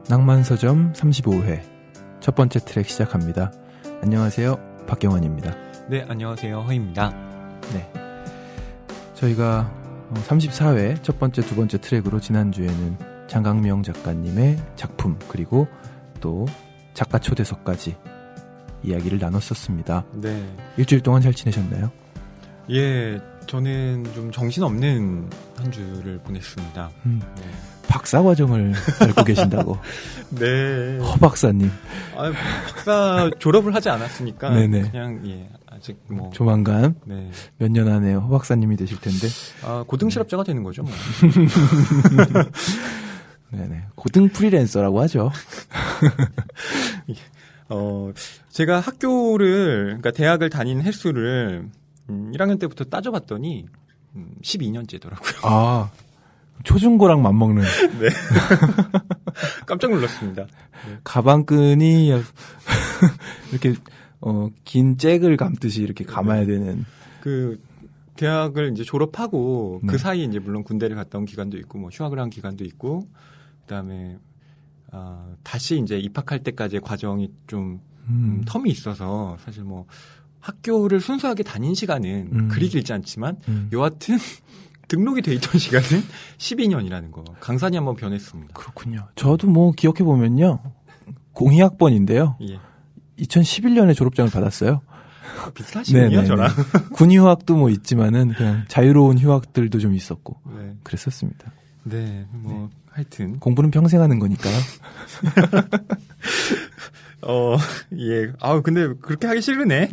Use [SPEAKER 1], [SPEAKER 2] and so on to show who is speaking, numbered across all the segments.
[SPEAKER 1] 낭만서점 35회 첫 번째 트랙 시작합니다. 안녕하세요, 박경환입니다.
[SPEAKER 2] 네, 안녕하세요, 허입니다.
[SPEAKER 1] 네, 저희가 34회 첫 번째, 두 번째 트랙으로 지난주에는 장강명 작가님의 작품 그리고 또 작가 초대석까지 이야기를 나눴었습니다.
[SPEAKER 2] 네.
[SPEAKER 1] 일주일 동안 잘 지내셨나요?
[SPEAKER 2] 예, 저는 좀 정신없는 한 주를 보냈습니다. 네.
[SPEAKER 1] 박사 과정을 밟고 계신다고.
[SPEAKER 2] 네.
[SPEAKER 1] 허 박사님.
[SPEAKER 2] 아, 박사 졸업을 하지 않았으니까
[SPEAKER 1] 네네.
[SPEAKER 2] 그냥 예, 아직 뭐
[SPEAKER 1] 조만간
[SPEAKER 2] 네.
[SPEAKER 1] 몇 년 안에 허 박사님이 되실 텐데.
[SPEAKER 2] 아, 고등 실업자가 되는 거죠, 뭐.
[SPEAKER 1] 네네. 고등 프리랜서라고 하죠.
[SPEAKER 2] 제가 학교를, 그러니까 대학을 다닌 횟수를 1학년 때부터 따져봤더니 12년째더라고요.
[SPEAKER 1] 아, 초중고랑 맞먹는.
[SPEAKER 2] 네. 깜짝 놀랐습니다. 네.
[SPEAKER 1] 가방끈이 이렇게 긴 잭을 감듯이 이렇게 감아야 되는.
[SPEAKER 2] 그 대학을 이제 졸업하고
[SPEAKER 1] 네.
[SPEAKER 2] 그 사이에 이제 물론 군대를 갔다 온 기간도 있고 뭐 휴학을 한 기간도 있고 그다음에 다시 이제 입학할 때까지의 과정이 좀 텀이 있어서 사실 뭐 학교를 순수하게 다닌 시간은 그리 길지 않지만 여하튼 등록이 돼 있던 시간은 12년이라는 거 강산이 한번 변했습니다.
[SPEAKER 1] 그렇군요. 저도 뭐 기억해 보면요, 02학번인데요.
[SPEAKER 2] 예.
[SPEAKER 1] 2011년에 졸업장을 받았어요.
[SPEAKER 2] 비슷하시군요, 저랑.
[SPEAKER 1] 군 휴학도 뭐 있지만은 그냥 자유로운 휴학들도 좀 있었고
[SPEAKER 2] 네.
[SPEAKER 1] 그랬었습니다.
[SPEAKER 2] 네, 뭐 하여튼
[SPEAKER 1] 공부는 평생 하는 거니까요.
[SPEAKER 2] 예. 근데 그렇게 하기 싫으네.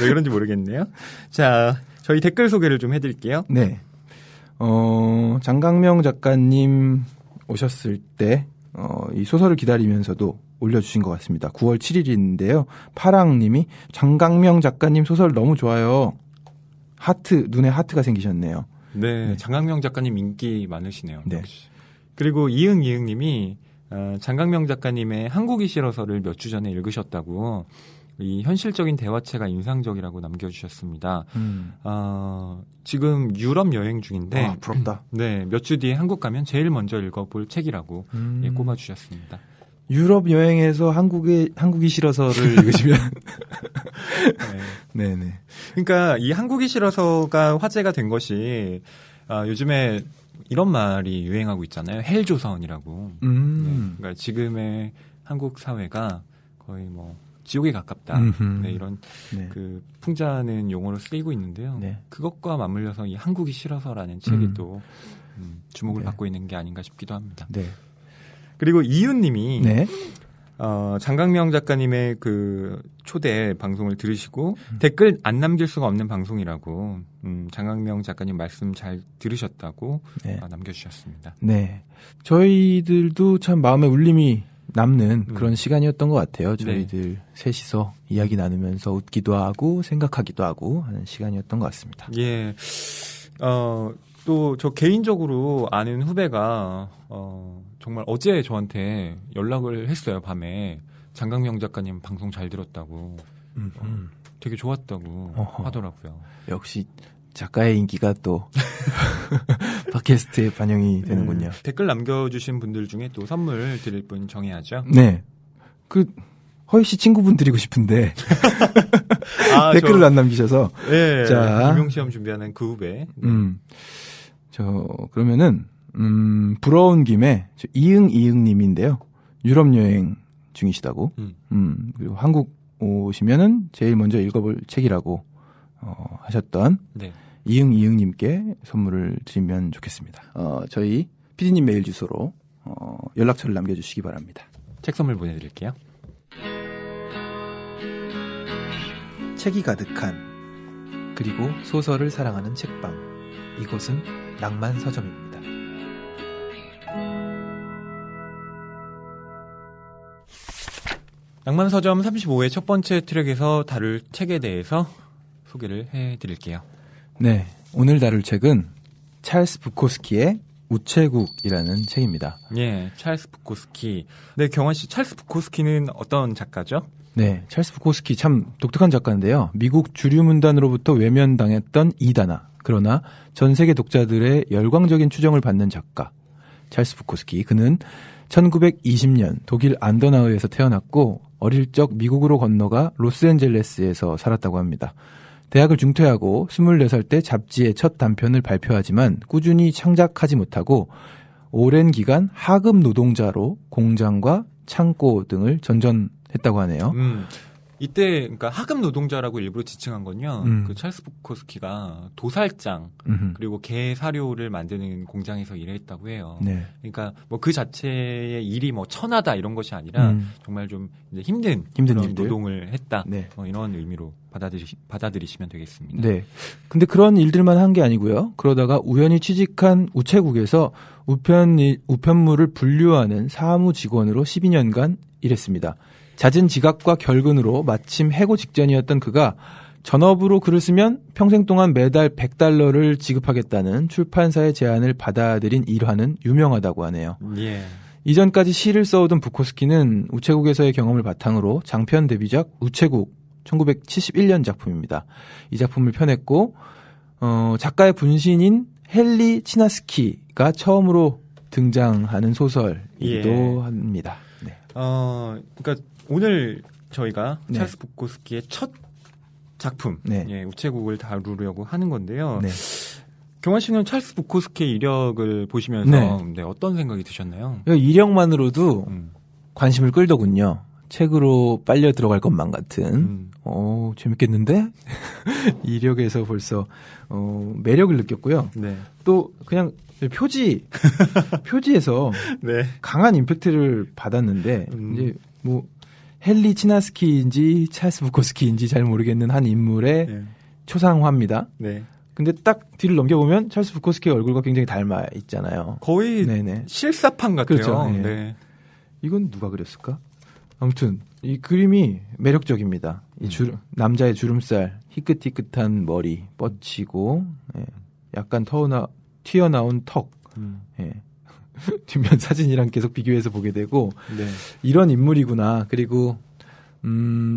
[SPEAKER 2] 왜 그런지 모르겠네요. 자, 저희 댓글 소개를 좀 해드릴게요.
[SPEAKER 1] 네. 장강명 작가님 오셨을 때, 이 소설을 기다리면서도 올려주신 것 같습니다. 9월 7일인데요. 파랑님이 장강명 작가님 소설 너무 좋아요. 하트, 눈에 하트가 생기셨네요.
[SPEAKER 2] 네. 장강명 작가님 인기 많으시네요.
[SPEAKER 1] 네.
[SPEAKER 2] 역시. 그리고 이응님이 장강명 작가님의 한국이 싫어서를 몇 주 전에 읽으셨다고 이 현실적인 대화체가 인상적이라고 남겨주셨습니다. 지금 유럽 여행 중인데.
[SPEAKER 1] 아, 부럽다.
[SPEAKER 2] 네. 몇 주 뒤에 한국 가면 제일 먼저 읽어볼 책이라고 예, 꼽아주셨습니다.
[SPEAKER 1] 유럽 여행에서 한국이 싫어서를 읽으시면.
[SPEAKER 2] 네.
[SPEAKER 1] 네네.
[SPEAKER 2] 그러니까 이 한국이 싫어서가 화제가 된 것이 요즘에 이런 말이 유행하고 있잖아요. 헬조선이라고. 네. 그러니까 지금의 한국 사회가 거의 뭐 지옥에 가깝다. 네, 이런
[SPEAKER 1] 네.
[SPEAKER 2] 그 풍자는 용어로 쓰이고 있는데요.
[SPEAKER 1] 네.
[SPEAKER 2] 그것과 맞물려서 이 한국이 싫어서라는 책이 또 주목을
[SPEAKER 1] 네.
[SPEAKER 2] 받고 있는 게 아닌가 싶기도 합니다.
[SPEAKER 1] 네.
[SPEAKER 2] 그리고 이윤님이
[SPEAKER 1] 네.
[SPEAKER 2] 장강명 작가님의 그 초대 방송을 들으시고 댓글 안 남길 수가 없는 방송이라고 장강명 작가님 말씀 잘 들으셨다고
[SPEAKER 1] 네.
[SPEAKER 2] 남겨주셨습니다.
[SPEAKER 1] 네. 저희들도 참 마음에 울림이 남는 그런 시간이었던 것 같아요. 저희들 셋이서 이야기 나누면서 웃기도 하고 생각하기도 하고 하는 시간이었던 것 같습니다.
[SPEAKER 2] 예. 또 저 개인적으로 아는 후배가 정말 어제 저한테 연락을 했어요. 밤에 장강명 작가님 방송 잘 들었다고 되게 좋았다고 하더라고요.
[SPEAKER 1] 역시 작가의 인기가 또 팟캐스트에 반영이 되는군요.
[SPEAKER 2] 댓글 남겨주신 분들 중에 또 선물 드릴 분 정해야죠.
[SPEAKER 1] 네. 허희 씨 친구분 드리고 싶은데 댓글을 안 남기셔서.
[SPEAKER 2] 네.
[SPEAKER 1] 자,
[SPEAKER 2] 임용시험 준비하는 그 후배.
[SPEAKER 1] 그러면은 부러운 김에 이응님인데요. 유럽 여행 중이시다고. 그리고 한국 오시면은 제일 먼저 읽어볼 책이라고 하셨던
[SPEAKER 2] 네.
[SPEAKER 1] 이응님께 선물을 드리면 좋겠습니다. 저희 PD님 메일 주소로 연락처를 남겨주시기 바랍니다.
[SPEAKER 2] 책 선물 보내드릴게요.
[SPEAKER 1] 책이 가득한 그리고 소설을 사랑하는 책방, 이곳은 낭만 서점입니다.
[SPEAKER 2] 낭만 서점 35회 첫 번째 트랙에서 다룰 책에 대해서 소개를 해드릴게요.
[SPEAKER 1] 네, 오늘 다룰 책은 찰스 부코스키의 우체국이라는 책입니다.
[SPEAKER 2] 예, 찰스 부코스키. 네, 경환 씨, 찰스 부코스키는 어떤 작가죠?
[SPEAKER 1] 네, 찰스 부코스키 참 독특한 작가인데요. 미국 주류 문단으로부터 외면당했던 이단아, 그러나 전 세계 독자들의 열광적인 추정을 받는 작가 찰스 부코스키. 그는 1920년 독일 안더나우에서 태어났고 어릴 적 미국으로 건너가 로스앤젤레스에서 살았다고 합니다. 대학을 중퇴하고 24살 때 잡지에 첫 단편을 발표하지만 꾸준히 창작하지 못하고 오랜 기간 하급 노동자로 공장과 창고 등을 전전했다고 하네요.
[SPEAKER 2] 이때 그러니까 하급 노동자라고 일부러 지칭한 건요. 그 찰스 부코스키가 도살장 그리고 개 사료를 만드는 공장에서 일했다고 해요.
[SPEAKER 1] 네.
[SPEAKER 2] 그러니까 뭐 그 자체의 일이 뭐 천하다 이런 것이 아니라 정말 좀 이제 힘든 그런
[SPEAKER 1] 일들.
[SPEAKER 2] 노동을 했다.
[SPEAKER 1] 네.
[SPEAKER 2] 이런 의미로 받아들이시면 되겠습니다.
[SPEAKER 1] 네. 근데 그런 일들만 한 게 아니고요. 그러다가 우연히 취직한 우체국에서 우편물을 분류하는 사무 직원으로 12년간 일했습니다. 잦은 지각과 결근으로 마침 해고 직전이었던 그가 전업으로 글을 쓰면 평생 동안 매달 $100를 지급하겠다는 출판사의 제안을 받아들인 일화는 유명하다고 하네요.
[SPEAKER 2] 예.
[SPEAKER 1] 이전까지 시를 써오던 부코스키는 우체국에서의 경험을 바탕으로 장편 데뷔작 우체국 1971년 작품입니다. 이 작품을 펴냈고 작가의 분신인 헨리 치나스키가 처음으로 등장하는 소설이기도 합니다. 네.
[SPEAKER 2] 그러니까 오늘 저희가
[SPEAKER 1] 네.
[SPEAKER 2] 찰스 부코스키의 첫 작품,
[SPEAKER 1] 네.
[SPEAKER 2] 예, 우체국을 다루려고 하는 건데요.
[SPEAKER 1] 네.
[SPEAKER 2] 경환 씨는 찰스 부코스키의 이력을 보시면서
[SPEAKER 1] 네.
[SPEAKER 2] 어떤 생각이 드셨나요?
[SPEAKER 1] 이력만으로도 관심을 끌더군요. 책으로 빨려 들어갈 것만 같은. 재밌겠는데? 이력에서 벌써 매력을 느꼈고요.
[SPEAKER 2] 네.
[SPEAKER 1] 또 그냥 표지에서
[SPEAKER 2] 네.
[SPEAKER 1] 강한 임팩트를 받았는데 이제 뭐 헨리 치나스키인지 찰스 부코스키인지 잘 모르겠는 한 인물의
[SPEAKER 2] 네.
[SPEAKER 1] 초상화입니다.
[SPEAKER 2] 네.
[SPEAKER 1] 근데 딱 뒤를 넘겨보면 찰스 부코스키의 얼굴과 굉장히 닮아 있잖아요.
[SPEAKER 2] 거의
[SPEAKER 1] 네네.
[SPEAKER 2] 실사판 같아요.
[SPEAKER 1] 그렇죠. 네.
[SPEAKER 2] 네.
[SPEAKER 1] 이건 누가 그렸을까? 아무튼 이 그림이 매력적입니다. 남자의 주름살, 희끗희끗한 머리, 뻗치고 약간 튀어나온 턱. 뒷면 사진이랑 계속 비교해서 보게 되고
[SPEAKER 2] 네.
[SPEAKER 1] 이런 인물이구나. 그리고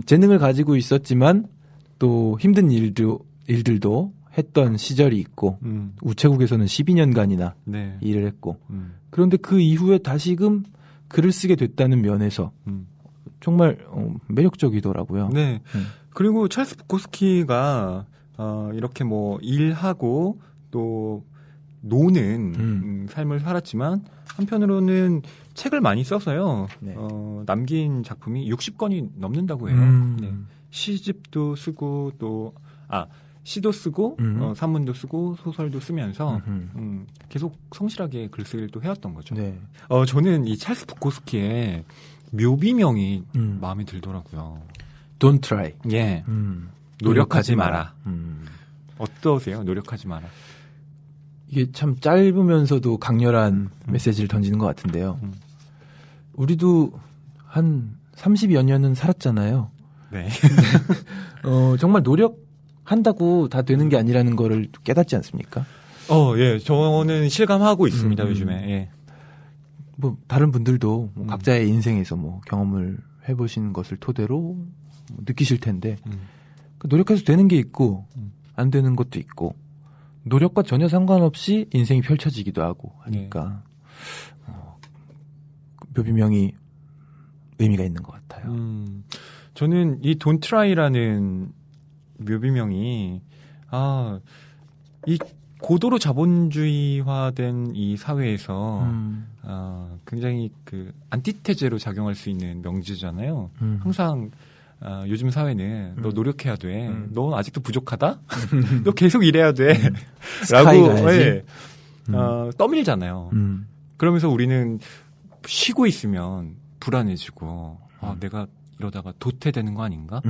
[SPEAKER 1] 재능을 가지고 있었지만 또 힘든 일들도 했던 시절이 있고 우체국에서는 12년간이나
[SPEAKER 2] 네.
[SPEAKER 1] 일을 했고 그런데 그 이후에 다시금 글을 쓰게 됐다는 면에서 정말 매력적이더라고요.
[SPEAKER 2] 네. 그리고 찰스 부코스키가 이렇게 뭐 일하고 또 노는 삶을 살았지만 한편으로는 책을 많이 써서요.
[SPEAKER 1] 네.
[SPEAKER 2] 남긴 작품이 60권이 넘는다고 해요. 네. 시집도 쓰고 시도 쓰고 산문도 쓰고 소설도 쓰면서 계속 성실하게 글쓰기를 또 해왔던 거죠.
[SPEAKER 1] 네.
[SPEAKER 2] 저는 이 찰스 부코스키의 묘비명이 마음에 들더라고요.
[SPEAKER 1] Don't try.
[SPEAKER 2] 예. 노력하지 마라. 어떠세요? 노력하지 마라.
[SPEAKER 1] 이게 참 짧으면서도 강렬한 메시지를 던지는 것 같은데요. 우리도 한 30여 년은 살았잖아요.
[SPEAKER 2] 네.
[SPEAKER 1] 정말 노력한다고 다 되는 게 아니라는 거를 깨닫지 않습니까?
[SPEAKER 2] 예. 저는 실감하고 있습니다, 요즘에. 예.
[SPEAKER 1] 뭐 다른 분들도 뭐 각자의 인생에서 뭐 경험을 해보신 것을 토대로 뭐 느끼실 텐데 그 노력해서 되는 게 있고 안 되는 것도 있고 노력과 전혀 상관없이 인생이 펼쳐지기도 하고 하니까 묘비명이 의미가 있는 것 같아요.
[SPEAKER 2] 저는 이 Don't Try라는 묘비명이 이 고도로 자본주의화된 이 사회에서 굉장히 그 안티테제로 작용할 수 있는 명제잖아요. 항상 요즘 사회는 너 노력해야 돼. 너 아직도 부족하다? 너 계속 일해야 돼. 라고 떠밀잖아요. 그러면서 우리는 쉬고 있으면 불안해지고 내가 이러다가 도태되는 거 아닌가?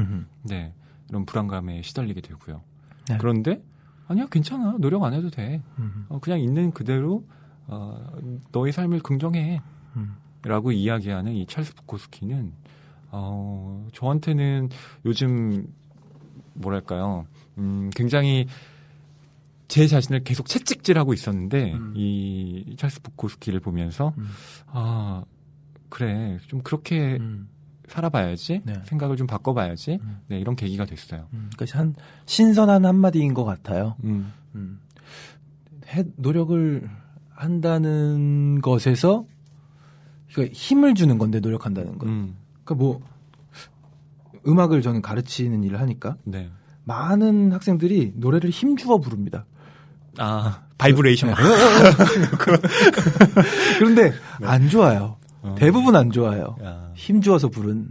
[SPEAKER 2] 네, 이런 불안감에 시달리게 되고요.
[SPEAKER 1] 네.
[SPEAKER 2] 그런데 아니야, 괜찮아. 노력 안 해도 돼. 그냥 있는 그대로 너의 삶을 긍정해. 라고 이야기하는 이 찰스 부코스키는 저한테는 요즘 뭐랄까요, 굉장히 제 자신을 계속 채찍질하고 있었는데 이 찰스 부코스키를 보면서 그래, 좀 그렇게 살아봐야지,
[SPEAKER 1] 네.
[SPEAKER 2] 생각을 좀 바꿔봐야지, 네, 이런 계기가 됐어요.
[SPEAKER 1] 그러니까 한 신선한 한마디인 것 같아요. 노력을 한다는 것에서 그러니까 힘을 주는 건데 노력한다는 건. 그러니까 뭐 음악을 저는 가르치는 일을 하니까
[SPEAKER 2] 네.
[SPEAKER 1] 많은 학생들이 노래를 힘주어 부릅니다.
[SPEAKER 2] 아, 바이브레이션.
[SPEAKER 1] 네. 그런데
[SPEAKER 2] 네.
[SPEAKER 1] 안 좋아요. 대부분 안 좋아요.
[SPEAKER 2] 야.
[SPEAKER 1] 힘주어서 부른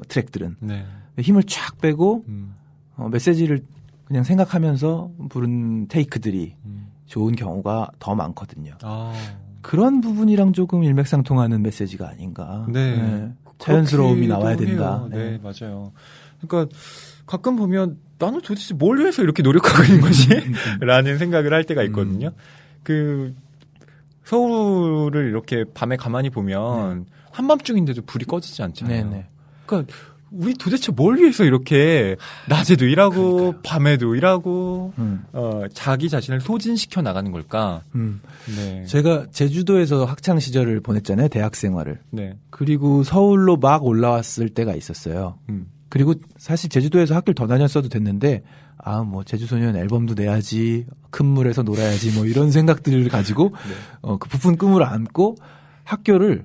[SPEAKER 1] 트랙들은
[SPEAKER 2] 네.
[SPEAKER 1] 힘을 쫙 빼고 메시지를 그냥 생각하면서 부른 테이크들이 좋은 경우가 더 많거든요.
[SPEAKER 2] 아.
[SPEAKER 1] 그런 부분이랑 조금 일맥상통하는 메시지가 아닌가.
[SPEAKER 2] 네.
[SPEAKER 1] 네. 자연스러움이 나와야 된다.
[SPEAKER 2] 네. 네, 맞아요. 그러니까 가끔 보면 나는 도대체 뭘 위해서 이렇게 노력하고 있는 거지? 라는 생각을 할 때가 있거든요. 그 서울을 이렇게 밤에 가만히 보면 한밤중인데도 불이 꺼지지 않잖아요.
[SPEAKER 1] 네네.
[SPEAKER 2] 그러니까 우리 도대체 뭘 위해서 이렇게 낮에도 일하고
[SPEAKER 1] 그러니까요.
[SPEAKER 2] 밤에도 일하고 자기 자신을 소진시켜 나가는 걸까? 네.
[SPEAKER 1] 제가 제주도에서 학창 시절을 보냈잖아요. 대학 생활을.
[SPEAKER 2] 네.
[SPEAKER 1] 그리고 서울로 막 올라왔을 때가 있었어요. 그리고 사실 제주도에서 학교를 더 다녔어도 됐는데 뭐 제주소년 앨범도 내야지, 큰 물에서 놀아야지 뭐 이런 생각들을 가지고
[SPEAKER 2] 네.
[SPEAKER 1] 그 부푼 꿈을 안고 학교를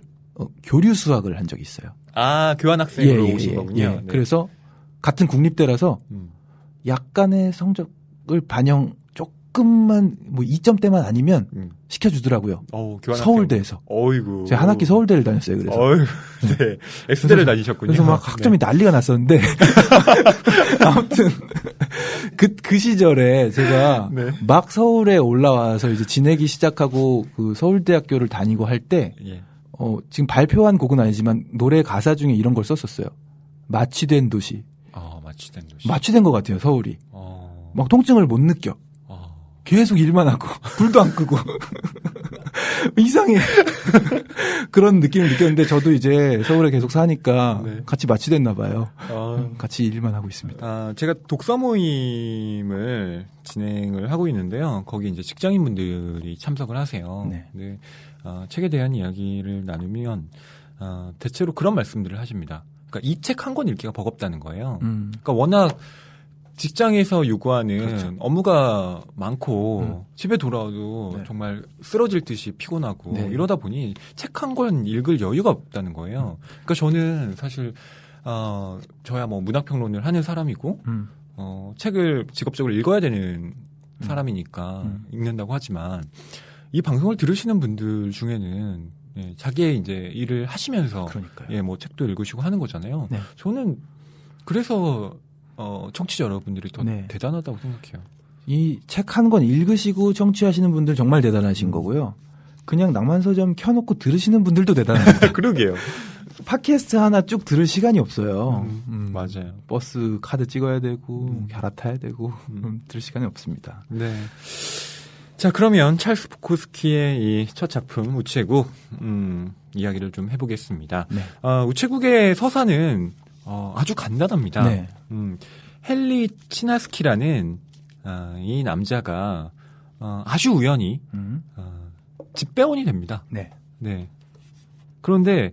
[SPEAKER 1] 교류 수학을 한 적이 있어요.
[SPEAKER 2] 아, 교환학생으로 오신 거군요. 네.
[SPEAKER 1] 그래서 같은 국립대라서 약간의 성적을 반영 조금만 뭐 2점대만 아니면 시켜주더라고요. 서울대에서.
[SPEAKER 2] 어이구.
[SPEAKER 1] 제가 한 학기 서울대를 다녔어요. 그래서.
[SPEAKER 2] 어이구. 네. S대를 다니셨군요.
[SPEAKER 1] 그래서 막 학점이 난리가 났었는데 아무튼 그 시절에 제가
[SPEAKER 2] 네.
[SPEAKER 1] 막 서울에 올라와서 이제 지내기 시작하고 그 서울대학교를 다니고 할 때
[SPEAKER 2] 예.
[SPEAKER 1] 지금 발표한 곡은 아니지만 노래 가사 중에 이런 걸 썼었어요. 마취된 도시.
[SPEAKER 2] 마취된 도시.
[SPEAKER 1] 마취된 것 같아요, 서울이. 막 통증을 못 느껴. 계속 일만 하고 불도 안 끄고 이상해. 그런 느낌을 느꼈는데 저도 이제 서울에 계속 사니까
[SPEAKER 2] 네.
[SPEAKER 1] 같이 마취됐나 봐요. 같이 일만 하고 있습니다.
[SPEAKER 2] 제가 독서 모임을 진행을 하고 있는데요. 거기 이제 직장인분들이 참석을 하세요.
[SPEAKER 1] 네.
[SPEAKER 2] 근데 책에 대한 이야기를 나누면 대체로 그런 말씀들을 하십니다. 그러니까 이 책 한 권 읽기가 버겁다는 거예요. 그러니까 워낙 직장에서 요구하는
[SPEAKER 1] 그렇죠.
[SPEAKER 2] 업무가 많고 집에 돌아와도
[SPEAKER 1] 네.
[SPEAKER 2] 정말 쓰러질 듯이 피곤하고
[SPEAKER 1] 네.
[SPEAKER 2] 이러다 보니 책 한 권 읽을 여유가 없다는 거예요. 그러니까 저는 사실 저야 뭐 문학평론을 하는 사람이고 책을 직업적으로 읽어야 되는 사람이니까 읽는다고 하지만 이 방송을 들으시는 분들 중에는 자기의 이제 일을 하시면서
[SPEAKER 1] 그러니까요.
[SPEAKER 2] 뭐 책도 읽으시고 하는 거잖아요.
[SPEAKER 1] 네.
[SPEAKER 2] 저는 그래서 청취자 여러분들이 더
[SPEAKER 1] 네.
[SPEAKER 2] 대단하다고 생각해요.
[SPEAKER 1] 이 책 한 권 읽으시고 청취하시는 분들 정말 대단하신 거고요. 그냥 낭만서점 켜놓고 들으시는 분들도 대단합니다.
[SPEAKER 2] 그러게요.
[SPEAKER 1] 팟캐스트 하나 쭉 들을 시간이 없어요.
[SPEAKER 2] 맞아요.
[SPEAKER 1] 버스 카드 찍어야 되고 갈아타야 되고 들을 시간이 없습니다.
[SPEAKER 2] 네. 자, 그러면 찰스 부코스키의 이 첫 작품 우체국 이야기를 좀 해보겠습니다.
[SPEAKER 1] 네.
[SPEAKER 2] 우체국의 서사는 아주 간단합니다.
[SPEAKER 1] 네.
[SPEAKER 2] 헨리 치나스키라는 이 남자가 아주 우연히 집배원이 됩니다.
[SPEAKER 1] 네.
[SPEAKER 2] 네. 그런데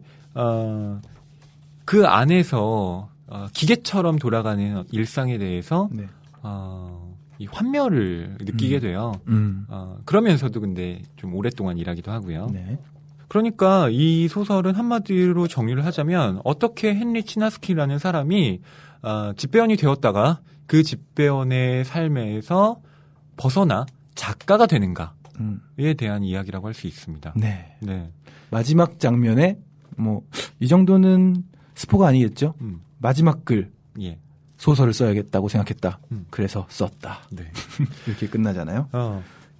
[SPEAKER 2] 그 안에서 기계처럼 돌아가는 일상에 대해서
[SPEAKER 1] 네.
[SPEAKER 2] 이 환멸을 느끼게 돼요. 그러면서도 근데 좀 오랫동안 일하기도 하고요.
[SPEAKER 1] 네.
[SPEAKER 2] 그러니까 이 소설은 한마디로 정리를 하자면 어떻게 헨리 치나스키라는 사람이 집배원이 되었다가 그 집배원의 삶에서 벗어나 작가가 되는가에 대한 이야기라고 할 수 있습니다.
[SPEAKER 1] 네.
[SPEAKER 2] 네.
[SPEAKER 1] 마지막 장면에 뭐 이 정도는 스포가 아니겠죠? 마지막 글
[SPEAKER 2] 예.
[SPEAKER 1] 소설을 써야겠다고 생각했다. 그래서 썼다.
[SPEAKER 2] 네.
[SPEAKER 1] 이렇게 끝나잖아요.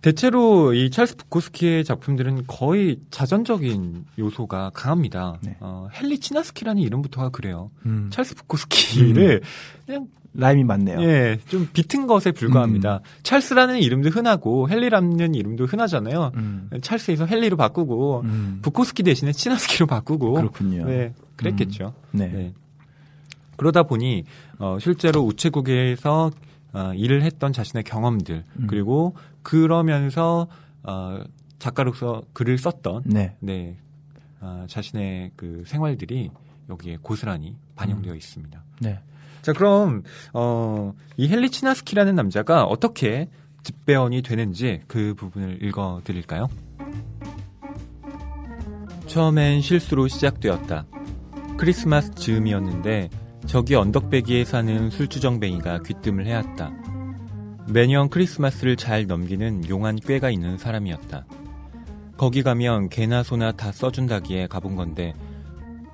[SPEAKER 2] 대체로 이 찰스 부코스키의 작품들은 거의 자전적인 요소가 강합니다.
[SPEAKER 1] 네.
[SPEAKER 2] 헨리 치나스키라는 이름부터가 그래요. 찰스 부코스키를 그냥
[SPEAKER 1] 라임이 많네요.
[SPEAKER 2] 예, 좀 비튼 것에 불과합니다. 찰스라는 이름도 흔하고 헨리라는 이름도 흔하잖아요. 찰스에서 헨리로 바꾸고 부코스키 대신에 치나스키로 바꾸고
[SPEAKER 1] 그렇군요.
[SPEAKER 2] 네, 그랬겠죠.
[SPEAKER 1] 네.
[SPEAKER 2] 네. 그러다 보니 실제로 우체국에서 일을 했던 자신의 경험들 그리고 그러면서 작가로서 글을 썼던
[SPEAKER 1] 네.
[SPEAKER 2] 자신의 그 생활들이 여기에 고스란히 반영되어 있습니다.
[SPEAKER 1] 네.
[SPEAKER 2] 자, 그럼 이 헨리 치나스키라는 남자가 어떻게 집배원이 되는지 그 부분을 읽어드릴까요? 처음엔 실수로 시작되었다. 크리스마스 즈음이었는데 저기 언덕배기에 사는 술주정뱅이가 귀뜸을 해왔다. 매년 크리스마스를 잘 넘기는 용한 꾀가 있는 사람이었다. 거기 가면 개나 소나 다 써준다기에 가본 건데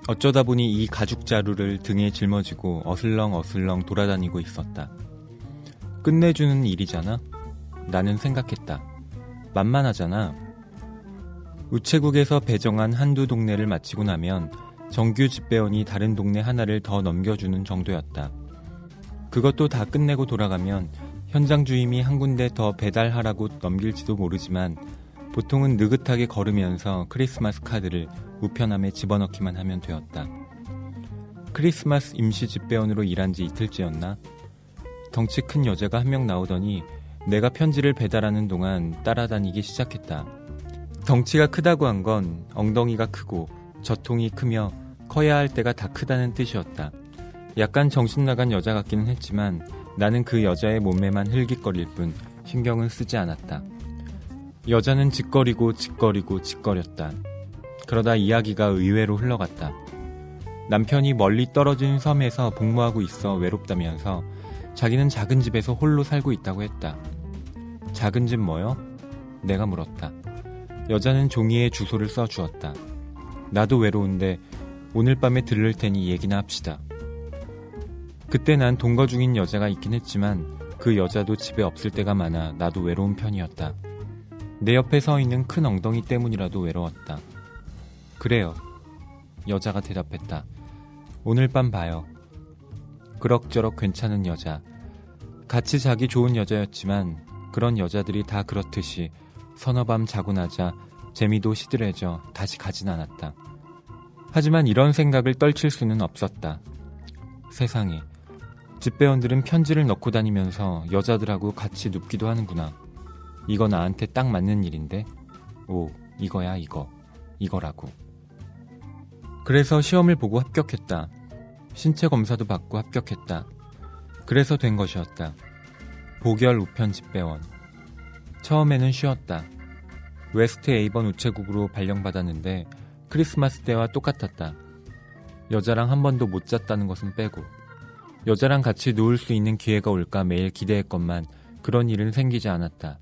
[SPEAKER 2] 어쩌다 보니 이 가죽 자루를 등에 짊어지고 어슬렁어슬렁 돌아다니고 있었다. 끝내주는 일이잖아? 나는 생각했다. 만만하잖아. 우체국에서 배정한 한두 동네를 마치고 나면 정규 집배원이 다른 동네 하나를 더 넘겨주는 정도였다. 그것도 다 끝내고 돌아가면 현장 주임이 한 군데 더 배달하라고 넘길지도 모르지만 보통은 느긋하게 걸으면서 크리스마스 카드를 우편함에 집어넣기만 하면 되었다. 크리스마스 임시 집배원으로 일한 지 이틀째였나? 덩치 큰 여자가 한 명 나오더니 내가 편지를 배달하는 동안 따라다니기 시작했다. 덩치가 크다고 한 건 엉덩이가 크고 저통이 크며 커야 할 때가 다 크다는 뜻이었다. 약간 정신 나간 여자 같기는 했지만 나는 그 여자의 몸매만 흘깃거릴 뿐 신경은 쓰지 않았다. 여자는 짓거리고 짓거렸다. 그러다 이야기가 의외로 흘러갔다. 남편이 멀리 떨어진 섬에서 복무하고 있어 외롭다면서 자기는 작은 집에서 홀로 살고 있다고 했다. 작은 집 뭐요? 내가 물었다. 여자는 종이에 주소를 써주었다. 나도 외로운데 오늘 밤에 들를 테니 얘기나 합시다. 그때 난 동거 중인 여자가 있긴 했지만 그 여자도 집에 없을 때가 많아 나도 외로운 편이었다. 내 옆에 서 있는 큰 엉덩이 때문이라도 외로웠다. 그래요. 여자가 대답했다. 오늘 밤 봐요. 그럭저럭 괜찮은 여자. 같이 자기 좋은 여자였지만 그런 여자들이 다 그렇듯이 서너 밤 자고 나자 재미도 시들해져 다시 가진 않았다. 하지만 이런 생각을 떨칠 수는 없었다. 세상에, 집배원들은 편지를 넣고 다니면서 여자들하고 같이 눕기도 하는구나. 이거 나한테 딱 맞는 일인데? 오, 이거야 이거. 이거라고. 그래서 시험을 보고 합격했다. 신체 검사도 받고 합격했다. 그래서 된 것이었다. 보결 우편 집배원. 처음에는 쉬었다. 웨스트 A번 우체국으로 발령받았는데 크리스마스 때와 똑같았다. 여자랑 한 번도 못 잤다는 것은 빼고 여자랑 같이 누울 수 있는 기회가 올까 매일 기대했건만 그런 일은 생기지 않았다.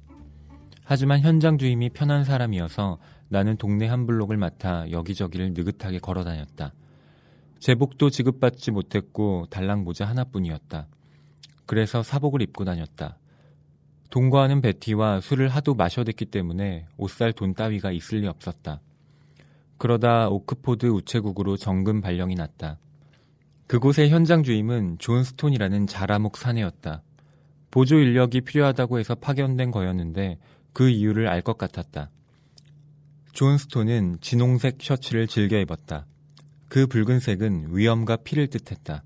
[SPEAKER 2] 하지만 현장 주임이 편한 사람이어서 나는 동네 한 블록을 맡아 여기저기를 느긋하게 걸어다녔다. 제복도 지급받지 못했고 달랑 모자 하나뿐이었다. 그래서 사복을 입고 다녔다. 동거하는 베티와 술을 하도 마셔댔기 때문에 옷 살 돈 따위가 있을 리 없었다. 그러다 오크포드 우체국으로 정금 발령이 났다. 그곳의 현장 주임은 존 스톤이라는 자라목 사내였다. 보조 인력이 필요하다고 해서 파견된 거였는데 그 이유를 알 것 같았다. 존 스톤은 진홍색 셔츠를 즐겨 입었다. 그 붉은색은 위엄과 피를 뜻했다.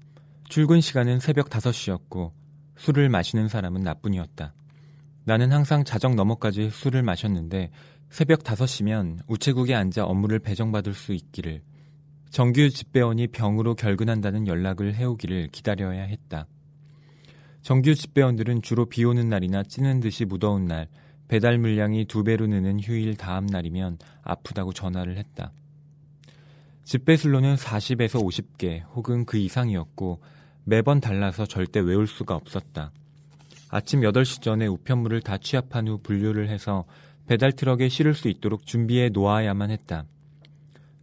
[SPEAKER 2] 출근 시간은 새벽 5시였고 술을 마시는 사람은 나뿐이었다. 나는 항상 자정 넘어까지 술을 마셨는데 새벽 5시면 우체국에 앉아 업무를 배정받을 수 있기를, 정규 집배원이 병으로 결근한다는 연락을 해오기를 기다려야 했다. 정규 집배원들은 주로 비 오는 날이나 찌는 듯이 무더운 날, 배달 물량이 2배로 느는 휴일 다음 날이면 아프다고 전화를 했다. 집배슬로는 40에서 50개 혹은 그 이상이었고 매번 달라서 절대 외울 수가 없었다. 아침 8시 전에 우편물을 다 취합한 후 분류를 해서 배달 트럭에 실을 수 있도록 준비해 놓아야만 했다.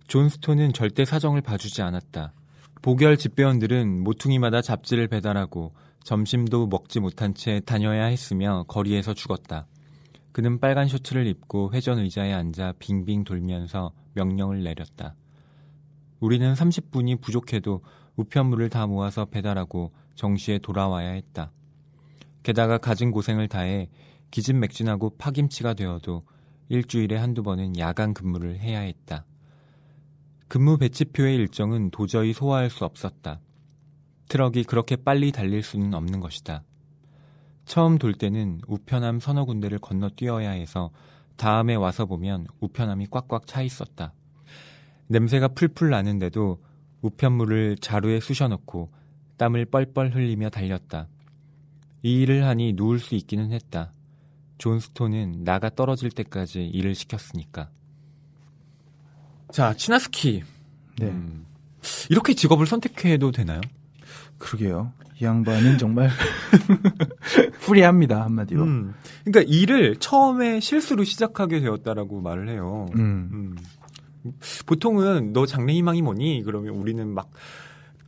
[SPEAKER 2] 존 스톤은 절대 사정을 봐주지 않았다. 보결 집배원들은 모퉁이마다 잡지를 배달하고 점심도 먹지 못한 채 다녀야 했으며 거리에서 죽었다. 그는 빨간 셔츠를 입고 회전 의자에 앉아 빙빙 돌면서 명령을 내렸다. 우리는 30분이 부족해도 우편물을 다 모아서 배달하고 정시에 돌아와야 했다. 게다가 갖은 고생을 다해 기진맥진하고 파김치가 되어도 일주일에 한두 번은 야간 근무를 해야 했다. 근무 배치표의 일정은 도저히 소화할 수 없었다. 트럭이 그렇게 빨리 달릴 수는 없는 것이다. 처음 돌 때는 우편함 서너 군데를 건너뛰어야 해서 다음에 와서 보면 우편함이 꽉꽉 차 있었다. 냄새가 풀풀 나는데도 우편물을 자루에 쑤셔넣고 땀을 뻘뻘 흘리며 달렸다. 이 일을 하니 누울 수 있기는 했다. 존 스톤은 나가 떨어질 때까지 일을 시켰으니까. 자, 치나스키.
[SPEAKER 1] 네.
[SPEAKER 2] 이렇게 직업을 선택해도 되나요?
[SPEAKER 1] 그러게요. 이 양반은 정말 프리합니다, 한마디로.
[SPEAKER 2] 그러니까 일을 처음에 실수로 시작하게 되었다라고 말을 해요. 보통은 너 장래희망이 뭐니? 그러면 우리는 막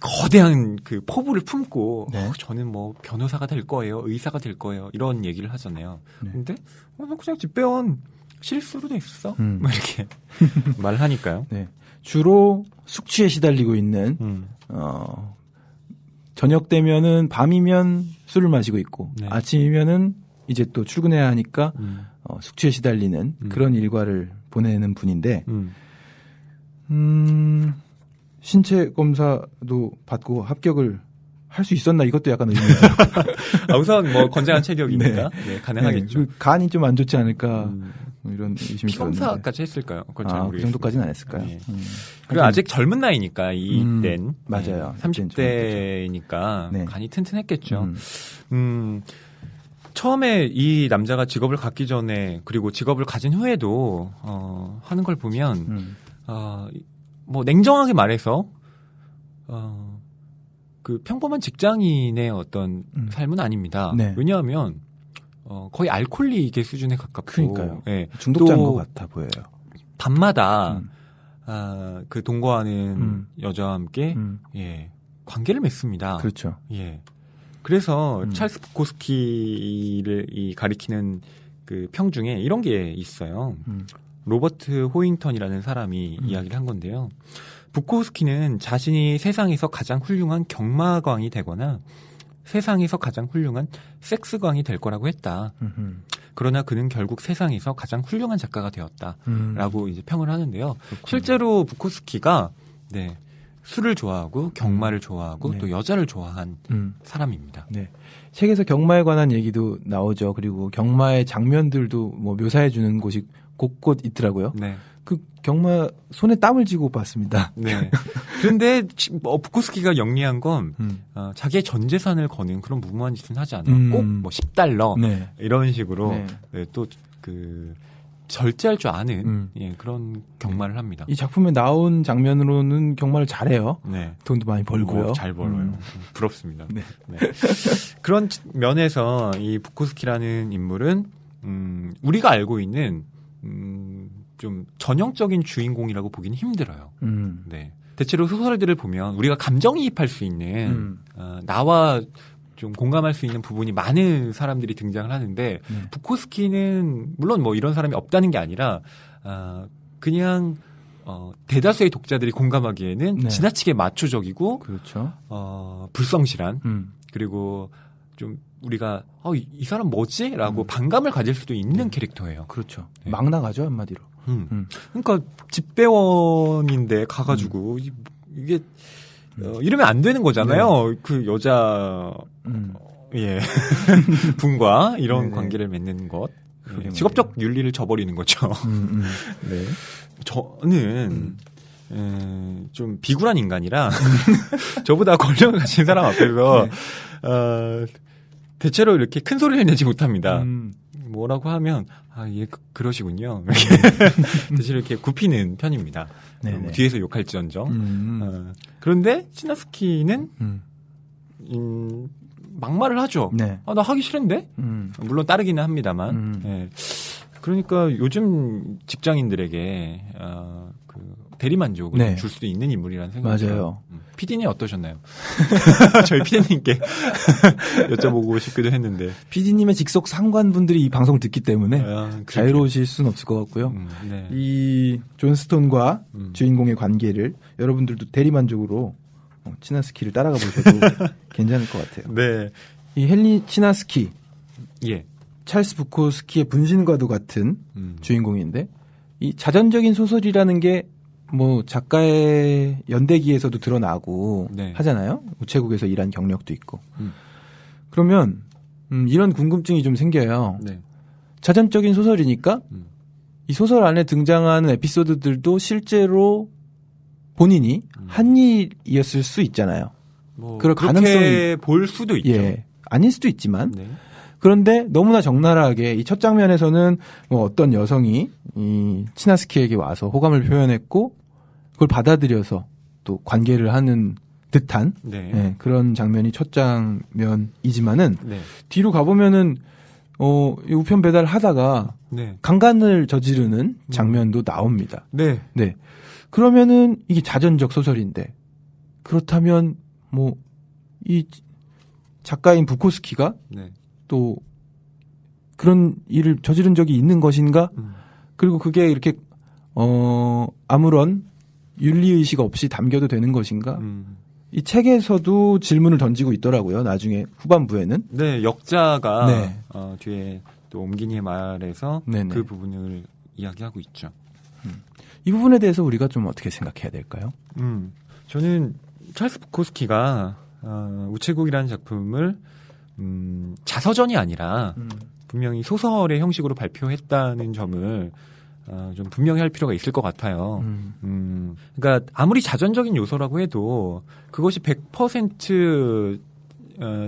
[SPEAKER 2] 거대한 그 포부를 품고
[SPEAKER 1] 네.
[SPEAKER 2] 저는 뭐 변호사가 될 거예요, 의사가 될 거예요 이런 얘기를 하잖아요.
[SPEAKER 1] 네.
[SPEAKER 2] 근데 너 그냥 집배원 실수로 됐어. 뭐 이렇게 말을 하니까요.
[SPEAKER 1] 네. 주로 숙취에 시달리고 있는 저녁 되면은 밤이면 술을 마시고 있고
[SPEAKER 2] 네.
[SPEAKER 1] 아침이면은 이제 또 출근해야 하니까 숙취에 시달리는 그런 일과를 보내는 분인데 신체 검사도 받고 합격을 할 수 있었나 이것도 약간 의문이죠.
[SPEAKER 2] 우선 뭐 건장한 체력이니까 네, 가능하겠죠.
[SPEAKER 1] 네, 그 간이 좀 안 좋지 않을까 뭐 이런 의심이 들었는데.
[SPEAKER 2] 피검사까지 했을까요? 그건 잘
[SPEAKER 1] 그
[SPEAKER 2] 모르겠습니다.
[SPEAKER 1] 정도까지는 안 했을까요?
[SPEAKER 2] 네. 그리고 아직 젊은 나이니까 이땐
[SPEAKER 1] 맞아요.
[SPEAKER 2] 30대니까
[SPEAKER 1] 네.
[SPEAKER 2] 간이 튼튼했겠죠. 처음에 이 남자가 직업을 갖기 전에 그리고 직업을 가진 후에도 하는 걸 보면 뭐 냉정하게 말해서 그 평범한 직장인의 어떤 삶은 아닙니다.
[SPEAKER 1] 네.
[SPEAKER 2] 왜냐하면 거의 알코올릭의 수준에 가깝고
[SPEAKER 1] 그러니까요.
[SPEAKER 2] 예,
[SPEAKER 1] 중독자인
[SPEAKER 2] 또
[SPEAKER 1] 것 같아 보여요.
[SPEAKER 2] 밤마다 그 동거하는 여자와 함께 예, 관계를 맺습니다.
[SPEAKER 1] 그렇죠.
[SPEAKER 2] 예. 그래서 찰스 부코스키를 가리키는 그 평 중에 이런 게 있어요. 로버트 호잉턴이라는 사람이 이야기를 한 건데요. 부코스키는 자신이 세상에서 가장 훌륭한 경마광이 되거나 세상에서 가장 훌륭한 섹스광이 될 거라고 했다. 그러나 그는 결국 세상에서 가장 훌륭한 작가가 되었다라고 이제 평을 하는데요. 그렇군요. 실제로 부코스키가 네, 술을 좋아하고 경마를 좋아하고
[SPEAKER 1] 네.
[SPEAKER 2] 또 여자를 좋아한 사람입니다.
[SPEAKER 1] 네. 책에서 경마에 관한 얘기도 나오죠. 그리고 경마의 장면들도 뭐 묘사해 주는 곳이 곳곳 있더라고요.
[SPEAKER 2] 네.
[SPEAKER 1] 그 경마 손에 땀을 쥐고 봤습니다.
[SPEAKER 2] 네. 그런데 부코스키가 영리한 건 자기의 전 재산을 거는 그런 무모한 짓은 하지 않아요. 꼭 뭐 10달러
[SPEAKER 1] 네.
[SPEAKER 2] 이런 식으로
[SPEAKER 1] 네.
[SPEAKER 2] 네, 또 그 절제할 줄 아는 예, 그런 경마를 합니다.
[SPEAKER 1] 이 작품에 나온 장면으로는 경마를 잘해요.
[SPEAKER 2] 네.
[SPEAKER 1] 돈도 많이 벌고요.
[SPEAKER 2] 잘 벌어요. 부럽습니다.
[SPEAKER 1] 네.
[SPEAKER 2] 네. 그런 면에서 이 부코스키라는 인물은 우리가 알고 있는 좀 전형적인 주인공이라고 보기는 힘들어요. 네. 대체로 소설들을 보면 우리가 감정이입할 수 있는 나와 좀 공감할 수 있는 부분이 많은 사람들이 등장을 하는데 부코스키는 물론 뭐 이런 사람이 없다는 게 아니라 그냥 대다수의 독자들이 공감하기에는
[SPEAKER 1] 네.
[SPEAKER 2] 지나치게 마초적이고
[SPEAKER 1] 그렇죠.
[SPEAKER 2] 불성실한 그리고 좀 우리가 이 사람 뭐지? 라고 반감을 가질 수도 있는 캐릭터예요.
[SPEAKER 1] 그렇죠.
[SPEAKER 2] 네.
[SPEAKER 1] 막 나가죠 한마디로.
[SPEAKER 2] 그러니까 집배원인데 가가지고 이게 이러면 안 되는 거잖아요. 네. 그 여자 예 분과 이런
[SPEAKER 1] 네네.
[SPEAKER 2] 관계를 맺는 것,
[SPEAKER 1] 그러게
[SPEAKER 2] 직업적 윤리를 저버리는 거죠.
[SPEAKER 1] 네.
[SPEAKER 2] 저는 좀 비굴한 인간이라 저보다 권력을 가진 사람 앞에서 네. 대체로 이렇게 큰 소리를 내지 못합니다. 뭐라고 하면 예 그러시군요. 대체로 이렇게 굽히는 편입니다. 뒤에서 욕할지언정. 그런데 치나스키는 막말을 하죠.
[SPEAKER 1] 네.
[SPEAKER 2] 나 하기 싫은데? 물론 따르기는 합니다만. 예. 그러니까 요즘 직장인들에게 그 대리만족을
[SPEAKER 1] 네.
[SPEAKER 2] 줄 수도 있는 인물이라는 생각이 들어요.
[SPEAKER 1] 맞아요.
[SPEAKER 2] PD님 어떠셨나요? 저희 PD님께 여쭤보고 싶기도 했는데.
[SPEAKER 1] PD님의 직속 상관분들이 이 방송을 듣기 때문에 자유로우실 수는 없을 것 같고요.
[SPEAKER 2] 네.
[SPEAKER 1] 이 존 스톤과 주인공의 관계를 여러분들도 대리만족으로 치나스키를 따라가 보셔도 괜찮을 것 같아요.
[SPEAKER 2] 네.
[SPEAKER 1] 이 헨리 치나스키,
[SPEAKER 2] 예.
[SPEAKER 1] 찰스 부코스키의 분신과도 같은 주인공인데 이 자전적인 소설이라는 게 뭐 작가의 연대기에서도 드러나고
[SPEAKER 2] 네.
[SPEAKER 1] 하잖아요. 우체국에서 일한 경력도 있고. 그러면 이런 궁금증이 좀 생겨요.
[SPEAKER 2] 네.
[SPEAKER 1] 자전적인 소설이니까 이 소설 안에 등장하는 에피소드들도 실제로 본인이 한 일이었을 수 있잖아요.
[SPEAKER 2] 뭐
[SPEAKER 1] 그럴
[SPEAKER 2] 그렇게
[SPEAKER 1] 가능성이
[SPEAKER 2] 볼 수도 있죠.
[SPEAKER 1] 예, 아닐 수도 있지만
[SPEAKER 2] 네.
[SPEAKER 1] 그런데 너무나 적나라하게 이 첫 장면에서는 뭐 어떤 여성이 이 치나스키에게 와서 호감을 표현했고 그걸 받아들여서 또 관계를 하는 듯한
[SPEAKER 2] 네.
[SPEAKER 1] 예, 그런 장면이 첫 장면이지만은
[SPEAKER 2] 네.
[SPEAKER 1] 뒤로 가보면은 이 우편 배달하다가
[SPEAKER 2] 네.
[SPEAKER 1] 강간을 저지르는 장면도 나옵니다.
[SPEAKER 2] 네.
[SPEAKER 1] 네. 그러면은 이게 자전적 소설인데 그렇다면 뭐 이 작가인 부코스키가
[SPEAKER 2] 네.
[SPEAKER 1] 또 그런 일을 저지른 적이 있는 것인가? 그리고 그게 이렇게 아무런 윤리의식 없이 담겨도 되는 것인가? 이 책에서도 질문을 던지고 있더라고요. 나중에 후반부에는.
[SPEAKER 2] 네, 역자가
[SPEAKER 1] 네.
[SPEAKER 2] 뒤에 또 옴기니의 말에서
[SPEAKER 1] 네네.
[SPEAKER 2] 그 부분을 이야기하고 있죠.
[SPEAKER 1] 이 부분에 대해서 우리가 좀 어떻게 생각해야 될까요?
[SPEAKER 2] 저는 찰스 부코스키가 우체국이라는 작품을 자서전이 아니라 분명히 소설의 형식으로 발표했다는 점을 좀 분명히 할 필요가 있을 것 같아요. 그러니까 아무리 자전적인 요소라고 해도 그것이 100%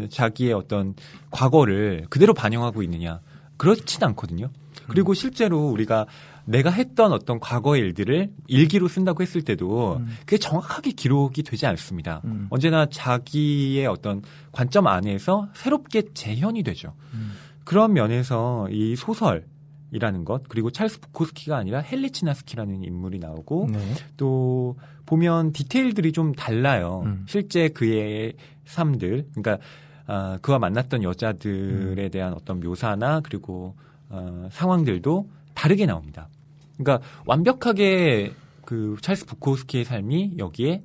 [SPEAKER 2] 자기의 어떤 과거를 그대로 반영하고 있느냐 그렇진 않거든요. 그리고 실제로 우리가 내가 했던 어떤 과거의 일들을 일기로 쓴다고 했을 때도 그게 정확하게 기록이 되지 않습니다. 언제나 자기의 어떤 관점 안에서 새롭게 재현이 되죠. 그런 면에서 이 소설이라는 것 그리고 찰스 부코스키가 아니라 헨리 치나스키라는 인물이 나오고
[SPEAKER 1] 네.
[SPEAKER 2] 또 보면 디테일들이 좀 달라요. 실제 그의 삶들 그러니까 그와 만났던 여자들에 대한 어떤 묘사나 그리고 상황들도 다르게 나옵니다. 그러니까 완벽하게 그 찰스 부코스키의 삶이 여기에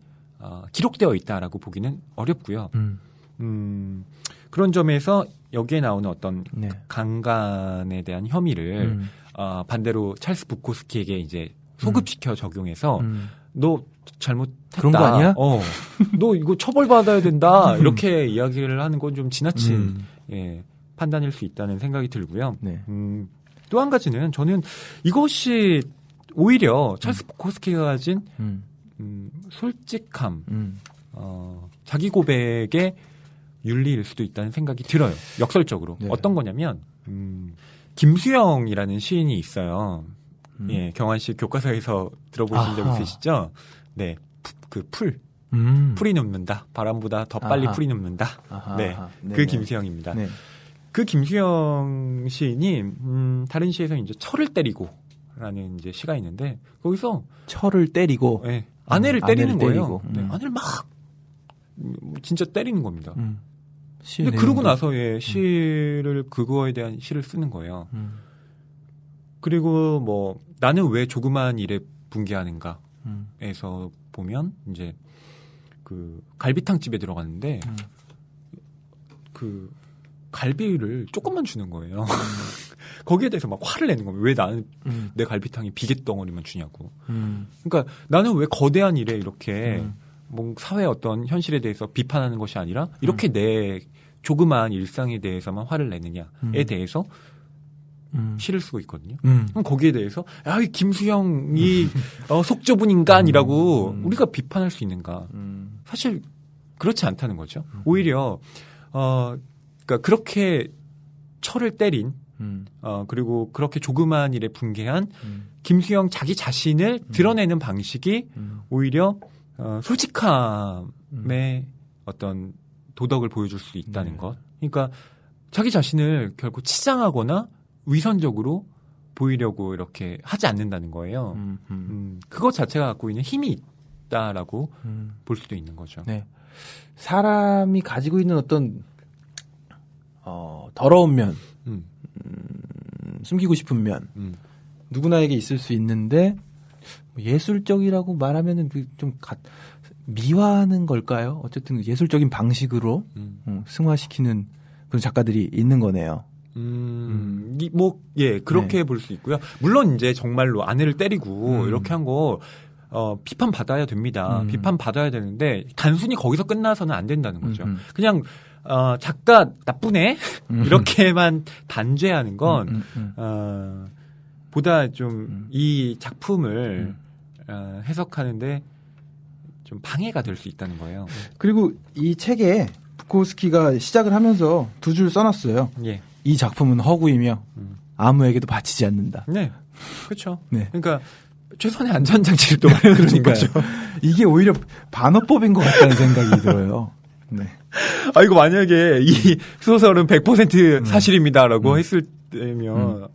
[SPEAKER 2] 기록되어 있다라고 보기는 어렵고요. 그런 점에서 여기에 나오는 어떤
[SPEAKER 1] 네.
[SPEAKER 2] 강간에 대한 혐의를 반대로 찰스 부코스키에게 이제 소급시켜 적용해서 너 잘못했다.
[SPEAKER 1] 그런 거 아니야?
[SPEAKER 2] 너 이거 처벌받아야 된다. 이렇게 이야기를 하는 건 좀 지나친 판단일 수 있다는 생각이 들고요.
[SPEAKER 1] 네.
[SPEAKER 2] 또 한 가지는 저는 이것이 오히려 찰스 부코스키가 가진 솔직함, 자기 고백의 윤리일 수도 있다는 생각이 들어요. 역설적으로.
[SPEAKER 1] 네.
[SPEAKER 2] 어떤 거냐면 김수영이라는 시인이 있어요. 예, 경환씨 교과서에서 들어보신 적 있으시죠? 네, 그 풀이 눕는다. 바람보다 더 빨리 풀이 눕는다. 네, 그 김수영입니다.
[SPEAKER 1] 네.
[SPEAKER 2] 그 김수영 시인이 다른 시에서 이제 철을 때리고라는 이제 시가 있는데 거기서
[SPEAKER 1] 철을 때리고
[SPEAKER 2] 네, 아내를 때리는 거예요.
[SPEAKER 1] 때리고.
[SPEAKER 2] 네, 아내를 막 진짜 때리는 겁니다.
[SPEAKER 1] 내용도.
[SPEAKER 2] 근데 그러고 나서 시를 그거에 대한 시를 쓰는 거예요. 그리고 뭐 나는 왜 조그마한 일에 분개하는가에서 보면 이제 그 갈비탕 집에 들어갔는데 그 갈비를 조금만 주는 거예요. 거기에 대해서 막 화를 내는 거예요. 왜 나는 내 갈비탕이 비계덩어리만 주냐고. 그러니까 나는 왜 거대한 일에 이렇게 뭐 사회 어떤 현실에 대해서 비판하는 것이 아니라 이렇게 내 조그마한 일상에 대해서만 화를 내느냐에 대해서 시를 쓰고 있거든요. 그럼 거기에 대해서 야, 이 김수영이 속 좁은 인간이라고 우리가 비판할 수 있는가? 사실 그렇지 않다는 거죠. 오히려 그러니까 그렇게 철을 때린 그리고 그렇게 조그마한 일에 분개한 김수영 자기 자신을 드러내는 방식이 오히려 솔직함의 어떤 도덕을 보여줄 수 있다는 것. 그러니까 자기 자신을 결국 치장하거나 위선적으로 보이려고 이렇게 하지 않는다는 거예요. 그것 자체가 갖고 있는 힘이 있다라고 볼 수도 있는 거죠.
[SPEAKER 1] 네. 사람이 가지고 있는 어떤 더러운 면, 숨기고 싶은 면, 누구나에게 있을 수 있는데 예술적이라고 말하면은 좀 미화하는 걸까요? 어쨌든 예술적인 방식으로 승화시키는 그런 작가들이 있는 거네요.
[SPEAKER 2] 그렇게
[SPEAKER 1] 네.
[SPEAKER 2] 볼 수 있고요. 물론 이제 정말로 아내를 때리고 이렇게 한 거 비판 받아야 됩니다. 비판 받아야 되는데 단순히 거기서 끝나서는 안 된다는 거죠. 그냥 작가 나쁘네 이렇게만 단죄하는 건 보다 좀 이 작품을 해석하는데 좀 방해가 될 수 있다는 거예요.
[SPEAKER 1] 그리고 이 책에 부코스키가 시작을 하면서 두 줄 써놨어요.
[SPEAKER 2] 예.
[SPEAKER 1] 이 작품은 허구이며 아무에게도 바치지 않는다.
[SPEAKER 2] 네, 그렇죠.
[SPEAKER 1] 네.
[SPEAKER 2] 그러니까 최선의 안전장치를 또 마련해 준 거죠.
[SPEAKER 1] 이게 오히려 반어법인 것 같다는 생각이 들어요. 네.
[SPEAKER 2] 아, 이거 만약에 이 소설은 100% 사실입니다라고 했을 때면,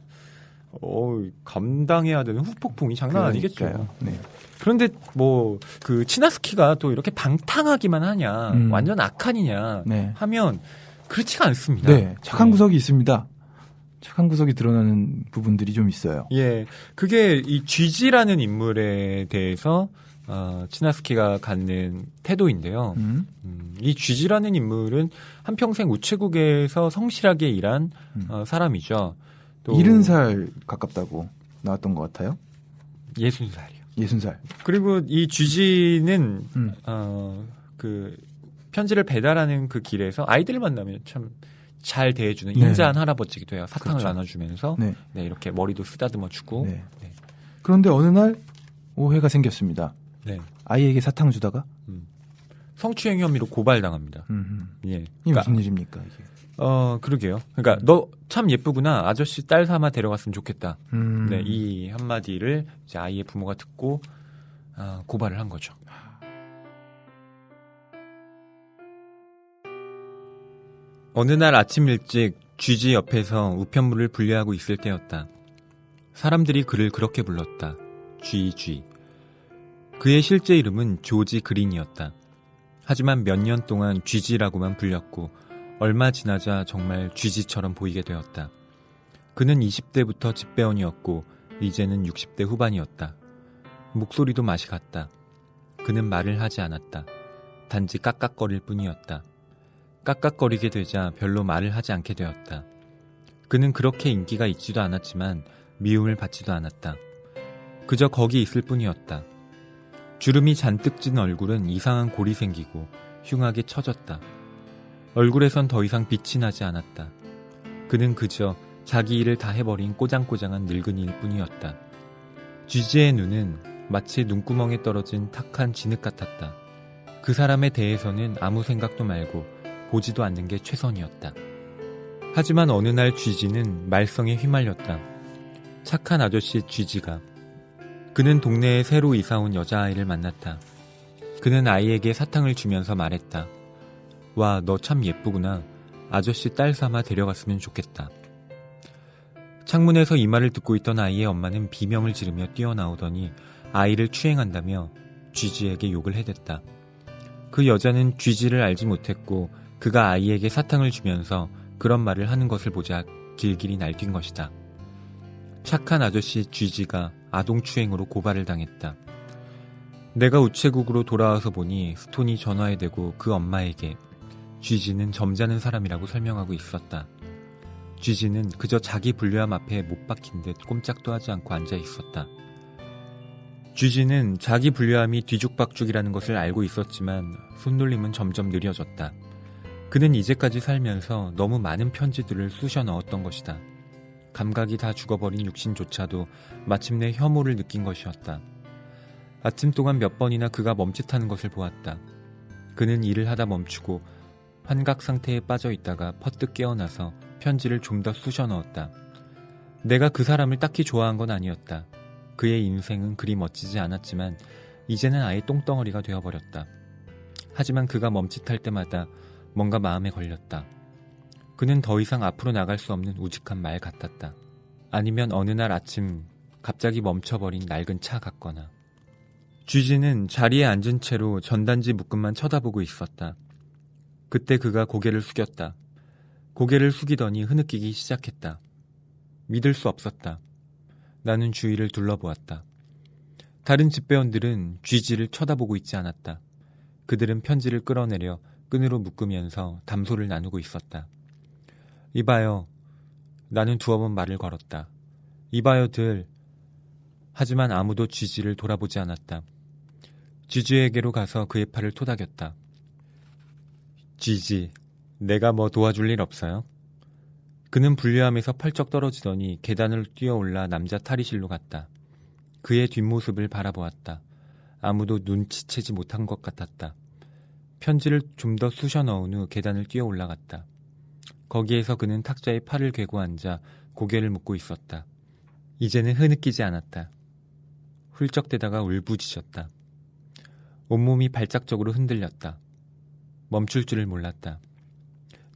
[SPEAKER 2] 감당해야 되는 후폭풍이 장난 아니겠죠.
[SPEAKER 1] 네.
[SPEAKER 2] 그런데 뭐, 그, 치나스키가 또 이렇게 방탕하기만 하냐, 완전 악한이냐
[SPEAKER 1] 네.
[SPEAKER 2] 하면, 그렇지가 않습니다.
[SPEAKER 1] 네. 착한 구석이 있습니다. 착한 구석이 드러나는 부분들이 좀 있어요.
[SPEAKER 2] 예. 그게 이 쥐지라는 인물에 대해서, 치나스키가 갖는 태도인데요. 이 쥐지라는 인물은 한평생 우체국에서 성실하게 일한 사람이죠. 또
[SPEAKER 1] 70살 가깝다고 나왔던 것 같아요.
[SPEAKER 2] 60살이요.
[SPEAKER 1] 60살.
[SPEAKER 2] 그리고 이 쥐지는 그 편지를 배달하는 그 길에서 아이들을 만나면 참 잘 대해주는 인자한 할아버지기도 해요. 사탕을
[SPEAKER 1] 그렇죠.
[SPEAKER 2] 나눠주면서
[SPEAKER 1] 네.
[SPEAKER 2] 네, 이렇게 머리도 쓰다듬어주고.
[SPEAKER 1] 네. 그런데 어느 날 오해가 생겼습니다.
[SPEAKER 2] 네.
[SPEAKER 1] 아이에게 사탕을 주다가
[SPEAKER 2] 성추행 혐의로 고발당합니다. 예.
[SPEAKER 1] 이게 무슨 일입니까 이게?
[SPEAKER 2] 그러게요. 그러니까 너 참 예쁘구나. 아저씨 딸 삼아 데려갔으면 좋겠다. 네, 이 한마디를 이제 아이의 부모가 듣고 고발을 한 거죠. 어느 날 아침 일찍 쥐지 옆에서 우편물을 분리하고 있을 때였다. 사람들이 그를 그렇게 불렀다. 쥐쥐. 그의 실제 이름은 조지 그린이었다. 하지만 몇 년 동안 쥐지라고만 불렸고 얼마 지나자 정말 쥐지처럼 보이게 되었다. 그는 20대부터 집배원이었고 이제는 60대 후반이었다. 목소리도 맛이 갔다. 그는 말을 하지 않았다. 단지 깍깍거릴 뿐이었다. 깍깍거리게 되자 별로 말을 하지 않게 되었다. 그는 그렇게 인기가 있지도 않았지만 미움을 받지도 않았다. 그저 거기 있을 뿐이었다. 주름이 잔뜩 진 얼굴은 이상한 골이 생기고 흉하게 처졌다. 얼굴에선 더 이상 빛이 나지 않았다. 그는 그저 자기 일을 다 해버린 꼬장꼬장한 늙은이일 뿐이었다. 쥐지의 눈은 마치 눈구멍에 떨어진 탁한 진흙 같았다. 그 사람에 대해서는 아무 생각도 말고 보지도 않는 게 최선이었다. 하지만 어느 날 쥐지는 말썽에 휘말렸다. 착한 아저씨 쥐지가. 그는 동네에 새로 이사온 여자아이를 만났다. 그는 아이에게 사탕을 주면서 말했다. 와, 너 참 예쁘구나. 아저씨 딸 삼아 데려갔으면 좋겠다. 창문에서 이 말을 듣고 있던 아이의 엄마는 비명을 지르며 뛰어나오더니 아이를 추행한다며 쥐지에게 욕을 해댔다. 그 여자는 쥐지를 알지 못했고 그가 아이에게 사탕을 주면서 그런 말을 하는 것을 보자 길길이 날뛴 것이다. 착한 아저씨 쥐지가 아동추행으로 고발을 당했다. 내가 우체국으로 돌아와서 보니 스톤이 전화에 대고 그 엄마에게 쥐지는 점잖은 사람이라고 설명하고 있었다. 쥐지는 그저 자기 불륜함 앞에 못 박힌 듯 꼼짝도 하지 않고 앉아 있었다. 쥐지는 자기 불륜함이 뒤죽박죽이라는 것을 알고 있었지만 손놀림은 점점 느려졌다. 그는 이제까지 살면서 너무 많은 편지들을 쑤셔 넣었던 것이다. 감각이 다 죽어버린 육신조차도 마침내 혐오를 느낀 것이었다. 아침 동안 몇 번이나 그가 멈칫하는 것을 보았다. 그는 일을 하다 멈추고 환각 상태에 빠져 있다가 퍼뜩 깨어나서 편지를 좀 더 쑤셔 넣었다. 내가 그 사람을 딱히 좋아한 건 아니었다. 그의 인생은 그리 멋지지 않았지만 이제는 아예 똥덩어리가 되어버렸다. 하지만 그가 멈칫할 때마다 뭔가 마음에 걸렸다. 그는 더 이상 앞으로 나갈 수 없는 우직한 말 같았다. 아니면 어느 날 아침 갑자기 멈춰버린 낡은 차 같거나. 쥐지는 자리에 앉은 채로 전단지 묶음만 쳐다보고 있었다. 그때 그가 고개를 숙였다. 고개를 숙이더니 흐느끼기 시작했다. 믿을 수 없었다. 나는 주위를 둘러보았다. 다른 집배원들은 쥐지를 쳐다보고 있지 않았다. 그들은 편지를 끌어내려 끈으로 묶으면서 담소를 나누고 있었다. 이봐요. 나는 두어 번 말을 걸었다. 이봐요들. 하지만 아무도 쥐지를 돌아보지 않았다. 쥐지에게로 가서 그의 팔을 토닥였다. 쥐지, 내가 뭐 도와줄 일 없어요? 그는 불리함에서 펄쩍 떨어지더니 계단을 뛰어올라 남자 탈의실로 갔다. 그의 뒷모습을 바라보았다. 아무도 눈치채지 못한 것 같았다. 편지를 좀 더 쑤셔 넣은 후 계단을 뛰어 올라갔다. 거기에서 그는 탁자에 팔을 괴고 앉아 고개를 묶고 있었다. 이제는 흐느끼지 않았다. 훌쩍대다가 울부짖었다. 온몸이 발작적으로 흔들렸다. 멈출 줄을 몰랐다.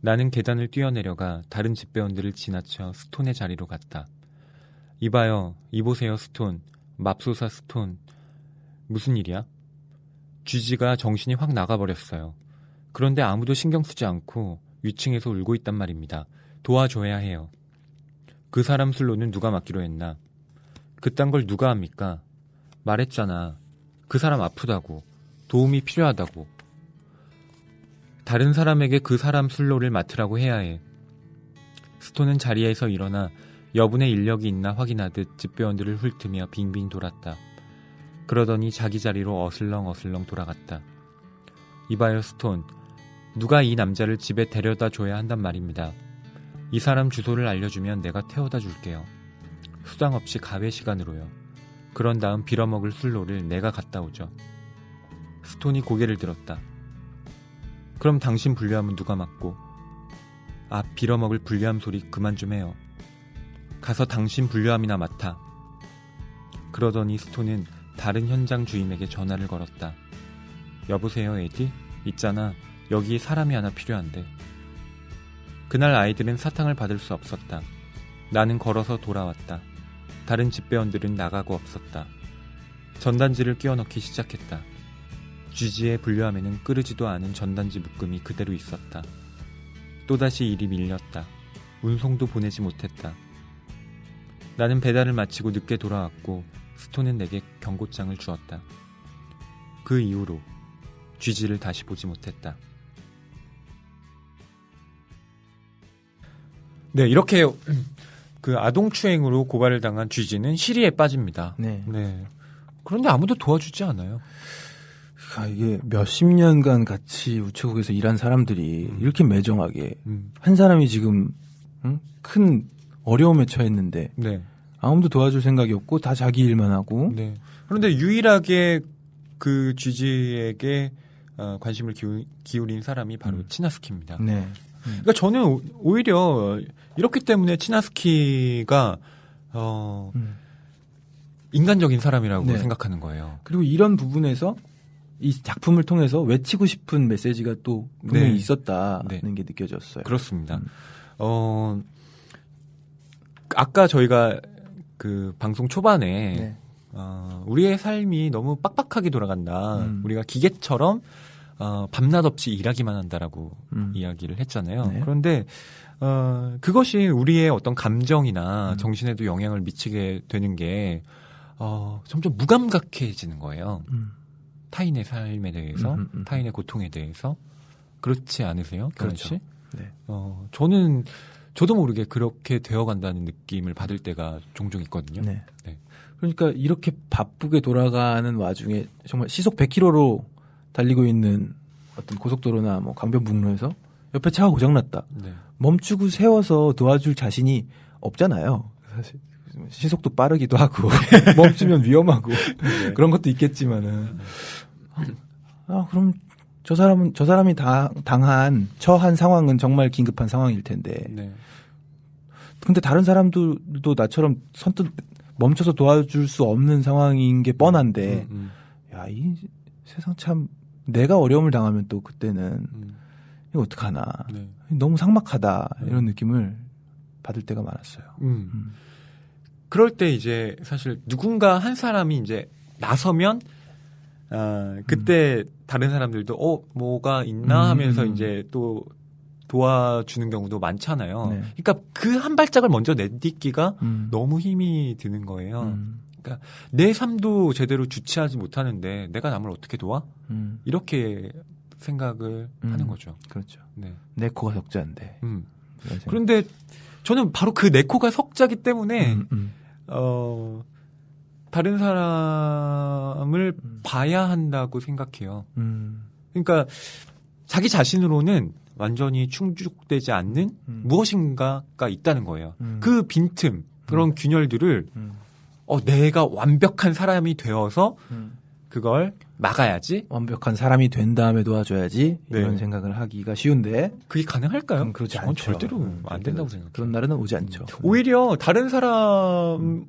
[SPEAKER 2] 나는 계단을 뛰어내려가 다른 집배원들을 지나쳐 스톤의 자리로 갔다. 이봐요, 이보세요 스톤, 맙소사 스톤. 무슨 일이야? 쥐지가 정신이 확 나가버렸어요. 그런데 아무도 신경 쓰지 않고 위층에서 울고 있단 말입니다. 도와줘야 해요. 그 사람 술로는 누가 맡기로 했나? 그딴 걸 누가 합니까? 말했잖아. 그 사람 아프다고. 도움이 필요하다고. 다른 사람에게 그 사람 술로를 맡으라고 해야 해. 스톤은 자리에서 일어나 여분의 인력이 있나 확인하듯 집배원들을 훑으며 빙빙 돌았다. 그러더니 자기 자리로 어슬렁어슬렁 돌아갔다. 이봐요 스톤, 누가 이 남자를 집에 데려다 줘야 한단 말입니다. 이 사람 주소를 알려주면 내가 태워다 줄게요. 수당 없이 가외 시간으로요. 그런 다음 빌어먹을 술로를 내가 갖다 오죠. 스톤이 고개를 들었다. 그럼 당신 불리함은 누가 맡고? 아, 빌어먹을 불리함 소리 그만 좀 해요. 가서 당신 불리함이나 맡아. 그러더니 스톤은 다른 현장 주임에게 전화를 걸었다. 여보세요 에디? 있잖아, 여기 사람이 하나 필요한데. 그날 아이들은 사탕을 받을 수 없었다. 나는 걸어서 돌아왔다. 다른 집배원들은 나가고 없었다. 전단지를 끼워넣기 시작했다. 쥐지의 분류함에는 끄르지도 않은 전단지 묶음이 그대로 있었다. 또다시 일이 밀렸다. 운송도 보내지 못했다. 나는 배달을 마치고 늦게 돌아왔고 스톤은 내게 경고장을 주었다. 그 이후로 쥐지를 다시 보지 못했다. 네, 이렇게 그 아동추행으로 고발을 당한 쥐지는 시리에 빠집니다.
[SPEAKER 1] 네.
[SPEAKER 2] 네. 그런데 아무도 도와주지 않아요.
[SPEAKER 1] 이게 몇십 년간 같이 우체국에서 일한 사람들이 이렇게 매정하게 한 사람이 지금 큰 어려움에 처했는데
[SPEAKER 2] 네.
[SPEAKER 1] 아무도 도와줄 생각이 없고 다 자기 일만 하고.
[SPEAKER 2] 네. 그런데 유일하게 그 쥐지에게 관심을 기울인 사람이 바로 치나스키입니다.
[SPEAKER 1] 네.
[SPEAKER 2] 그러니까 저는 오히려 이렇기 때문에 치나스키가 인간적인 사람이라고
[SPEAKER 1] 네.
[SPEAKER 2] 생각하는 거예요.
[SPEAKER 1] 그리고 이런 부분에서 이 작품을 통해서 외치고 싶은 메시지가 또 분명히
[SPEAKER 2] 네.
[SPEAKER 1] 있었다는
[SPEAKER 2] 네.
[SPEAKER 1] 게 느껴졌어요.
[SPEAKER 2] 그렇습니다. 아까 저희가 그 방송 초반에
[SPEAKER 1] 네.
[SPEAKER 2] 우리의 삶이 너무 빡빡하게 돌아간다. 우리가 기계처럼 밤낮 없이 일하기만 한다라고 이야기를 했잖아요.
[SPEAKER 1] 네.
[SPEAKER 2] 그런데 그것이 우리의 어떤 감정이나 정신에도 영향을 미치게 되는 게 점점 무감각해지는 거예요. 타인의 삶에 대해서, 타인의 고통에 대해서. 그렇지 않으세요?
[SPEAKER 1] 그렇죠.
[SPEAKER 2] 그렇지?
[SPEAKER 1] 네.
[SPEAKER 2] 저도 모르게 그렇게 되어간다는 느낌을 받을 때가 종종 있거든요.
[SPEAKER 1] 네.
[SPEAKER 2] 네.
[SPEAKER 1] 그러니까 이렇게 바쁘게 돌아가는 와중에 정말 시속 100km로 달리고 있는 어떤 고속도로나 뭐 강변북로에서 옆에 차가 고장났다.
[SPEAKER 2] 네.
[SPEAKER 1] 멈추고 세워서 도와줄 자신이 없잖아요. 사실 시속도 빠르기도 하고 멈추면 위험하고
[SPEAKER 2] 네.
[SPEAKER 1] 그런 것도 있겠지만은 그럼 저 사람이 처한 상황은 정말 긴급한 상황일 텐데.
[SPEAKER 2] 네.
[SPEAKER 1] 근데 다른 사람들도 나처럼 선뜻 멈춰서 도와줄 수 없는 상황인 게 뻔한데, 야, 이 세상 참 내가 어려움을 당하면 또 그때는 이거 어떡하나.
[SPEAKER 2] 네.
[SPEAKER 1] 너무 삭막하다. 이런 느낌을 받을 때가 많았어요.
[SPEAKER 2] 그럴 때 이제 사실 누군가 한 사람이 이제 나서면 그때 다른 사람들도 뭐가 있나 하면서 이제 또 도와주는 경우도 많잖아요.
[SPEAKER 1] 네.
[SPEAKER 2] 그러니까 그 한 발짝을 먼저 내딛기가 너무 힘이 드는 거예요. 그러니까 내 삶도 제대로 주체하지 못하는데 내가 남을 어떻게 도와? 이렇게 생각을 하는 거죠.
[SPEAKER 1] 그렇죠.
[SPEAKER 2] 네.
[SPEAKER 1] 내 코가 석자인데.
[SPEAKER 2] 그런데 저는 바로 그 내 코가 석자기 때문에 다른 사람을 봐야 한다고 생각해요. 그러니까 자기 자신으로는 완전히 충족되지 않는 무엇인가가 있다는 거예요. 그 빈틈, 그런 균열들을 내가 완벽한 사람이 되어서 그걸 막아야지.
[SPEAKER 1] 완벽한 사람이 된 다음에 도와줘야지.
[SPEAKER 2] 네.
[SPEAKER 1] 이런 생각을 하기가 쉬운데.
[SPEAKER 2] 그게 가능할까요?
[SPEAKER 1] 그렇지
[SPEAKER 2] 저는
[SPEAKER 1] 않죠.
[SPEAKER 2] 절대로 안 된다고 생각해요.
[SPEAKER 1] 그런 날은 오지 않죠.
[SPEAKER 2] 오히려 다른 사람을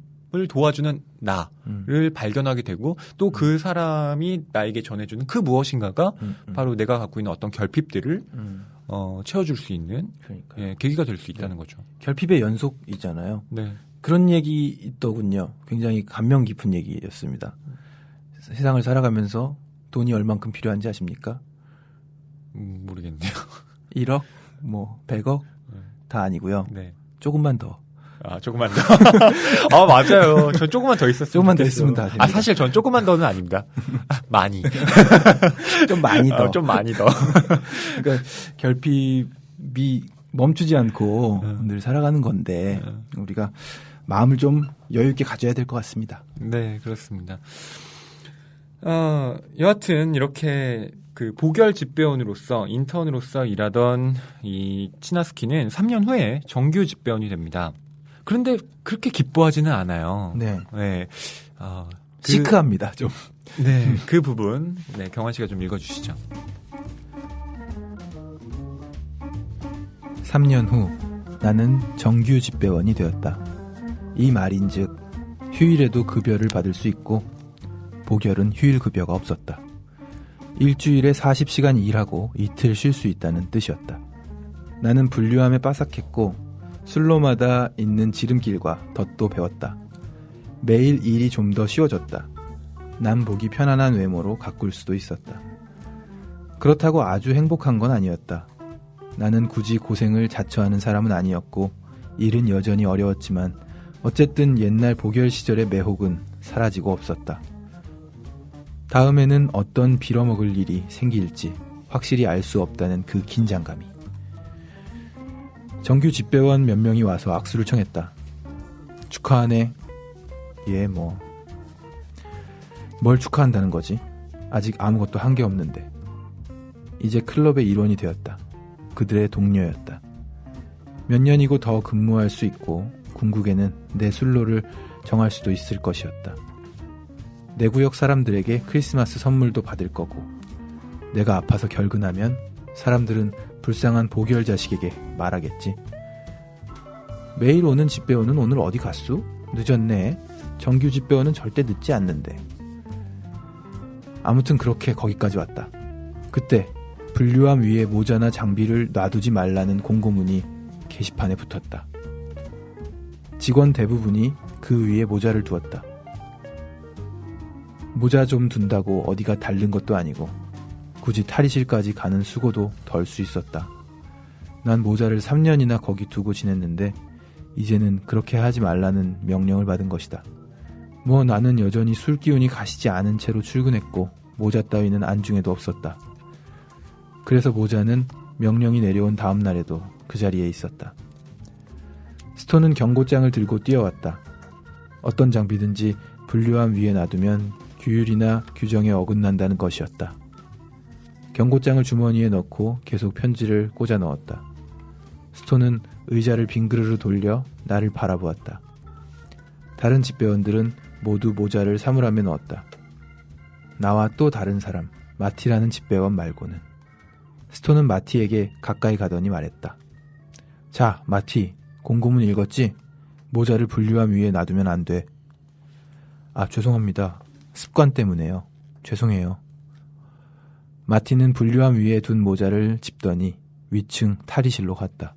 [SPEAKER 2] 도와주는 나를 발견하게 되고 또 그 사람이 나에게 전해주는 그 무엇인가가 바로 내가 갖고 있는 어떤 결핍들을 채워줄 수 있는 예, 계기가 될 수 있다는 거죠.
[SPEAKER 1] 결핍의 연속이잖아요.
[SPEAKER 2] 네.
[SPEAKER 1] 그런 얘기 있더군요. 굉장히 감명 깊은 얘기였습니다. 세상을 살아가면서 돈이 얼만큼 필요한지 아십니까?
[SPEAKER 2] 모르겠네요.
[SPEAKER 1] 1억? 뭐 100억? 다 아니고요.
[SPEAKER 2] 네.
[SPEAKER 1] 조금만 더.
[SPEAKER 2] 아, 조금만 더. 아, 맞아요. 전 조금만 더 있었어요.
[SPEAKER 1] 조금만 더 있으면 다 됩니다.
[SPEAKER 2] 아, 사실 전 조금만 더는 아닙니다. 많이.
[SPEAKER 1] 좀 많이 더.
[SPEAKER 2] 좀 많이 더.
[SPEAKER 1] 그러니까 결핍이 멈추지 않고 늘 살아가는 건데 우리가 마음을 좀 여유 있게 가져야 될 것 같습니다.
[SPEAKER 2] 네, 그렇습니다. 여하튼 이렇게 그 보결 집배원으로서 인턴으로서 일하던 이 치나스키는 3년 후에 정규 집배원이 됩니다. 그런데 그렇게 기뻐하지는 않아요.
[SPEAKER 1] 네.
[SPEAKER 2] 네.
[SPEAKER 1] 시크합니다, 좀.
[SPEAKER 2] 네. 그 부분, 네, 경환 씨가 좀 읽어주시죠.
[SPEAKER 1] 3년 후 나는 정규 집배원이 되었다. 이 말인즉 휴일에도 급여를 받을 수 있고 보결은 휴일 급여가 없었다. 일주일에 40시간 일하고 이틀 쉴 수 있다는 뜻이었다. 나는 분류함에 빠삭했고 술로마다 있는 지름길과 덫도 배웠다. 매일 일이 좀 더 쉬워졌다. 남 보기 편안한 외모로 가꿀 수도 있었다. 그렇다고 아주 행복한 건 아니었다. 나는 굳이 고생을 자처하는 사람은 아니었고 일은 여전히 어려웠지만 어쨌든 옛날 보결 시절의 매혹은 사라지고 없었다. 다음에는 어떤 빌어먹을 일이 생길지 확실히 알 수 없다는 그 긴장감이. 정규 집배원 몇 명이 와서 악수를 청했다. 축하하네. 예, 뭘 축하한다는 거지? 아직 아무것도 한 게 없는데. 이제 클럽의 일원이 되었다. 그들의 동료였다. 몇 년이고 더 근무할 수 있고 궁극에는 내 술로를 정할 수도 있을 것이었다. 내 구역 사람들에게 크리스마스 선물도 받을 거고 내가 아파서 결근하면 사람들은 불쌍한 보결 자식에게 말하겠지. 매일 오는 집배원은 오늘 어디 갔수? 늦었네. 정규 집배원은 절대 늦지 않는데. 아무튼 그렇게 거기까지 왔다. 그때 분류함 위에 모자나 장비를 놔두지 말라는 공고문이 게시판에 붙었다. 직원 대부분이 그 위에 모자를 두었다. 모자 좀 둔다고 어디가 다른 것도 아니고 굳이 탈의실까지 가는 수고도 덜 수 있었다. 난 모자를 3년이나 거기 두고 지냈는데 이제는 그렇게 하지 말라는 명령을 받은 것이다. 나는 여전히 술 기운이 가시지 않은 채로 출근했고 모자 따위는 안중에도 없었다. 그래서 모자는 명령이 내려온 다음 날에도 그 자리에 있었다. 스톤은 경고장을 들고 뛰어왔다. 어떤 장비든지 분류함 위에 놔두면 규율이나 규정에 어긋난다는 것이었다. 경고장을 주머니에 넣고 계속 편지를 꽂아 넣었다. 스톤은 의자를 빙그르르 돌려 나를 바라보았다. 다른 집배원들은 모두 모자를 사물함에 넣었다. 나와 또 다른 사람, 마티라는 집배원 말고는. 스톤은 마티에게 가까이 가더니 말했다. 자, 마티, 공고문 읽었지? 모자를 분류함 위에 놔두면 안 돼. 아, 죄송합니다. 습관 때문에요. 죄송해요. 마티는 분류함 위에 둔 모자를 짚더니 위층 탈의실로 갔다.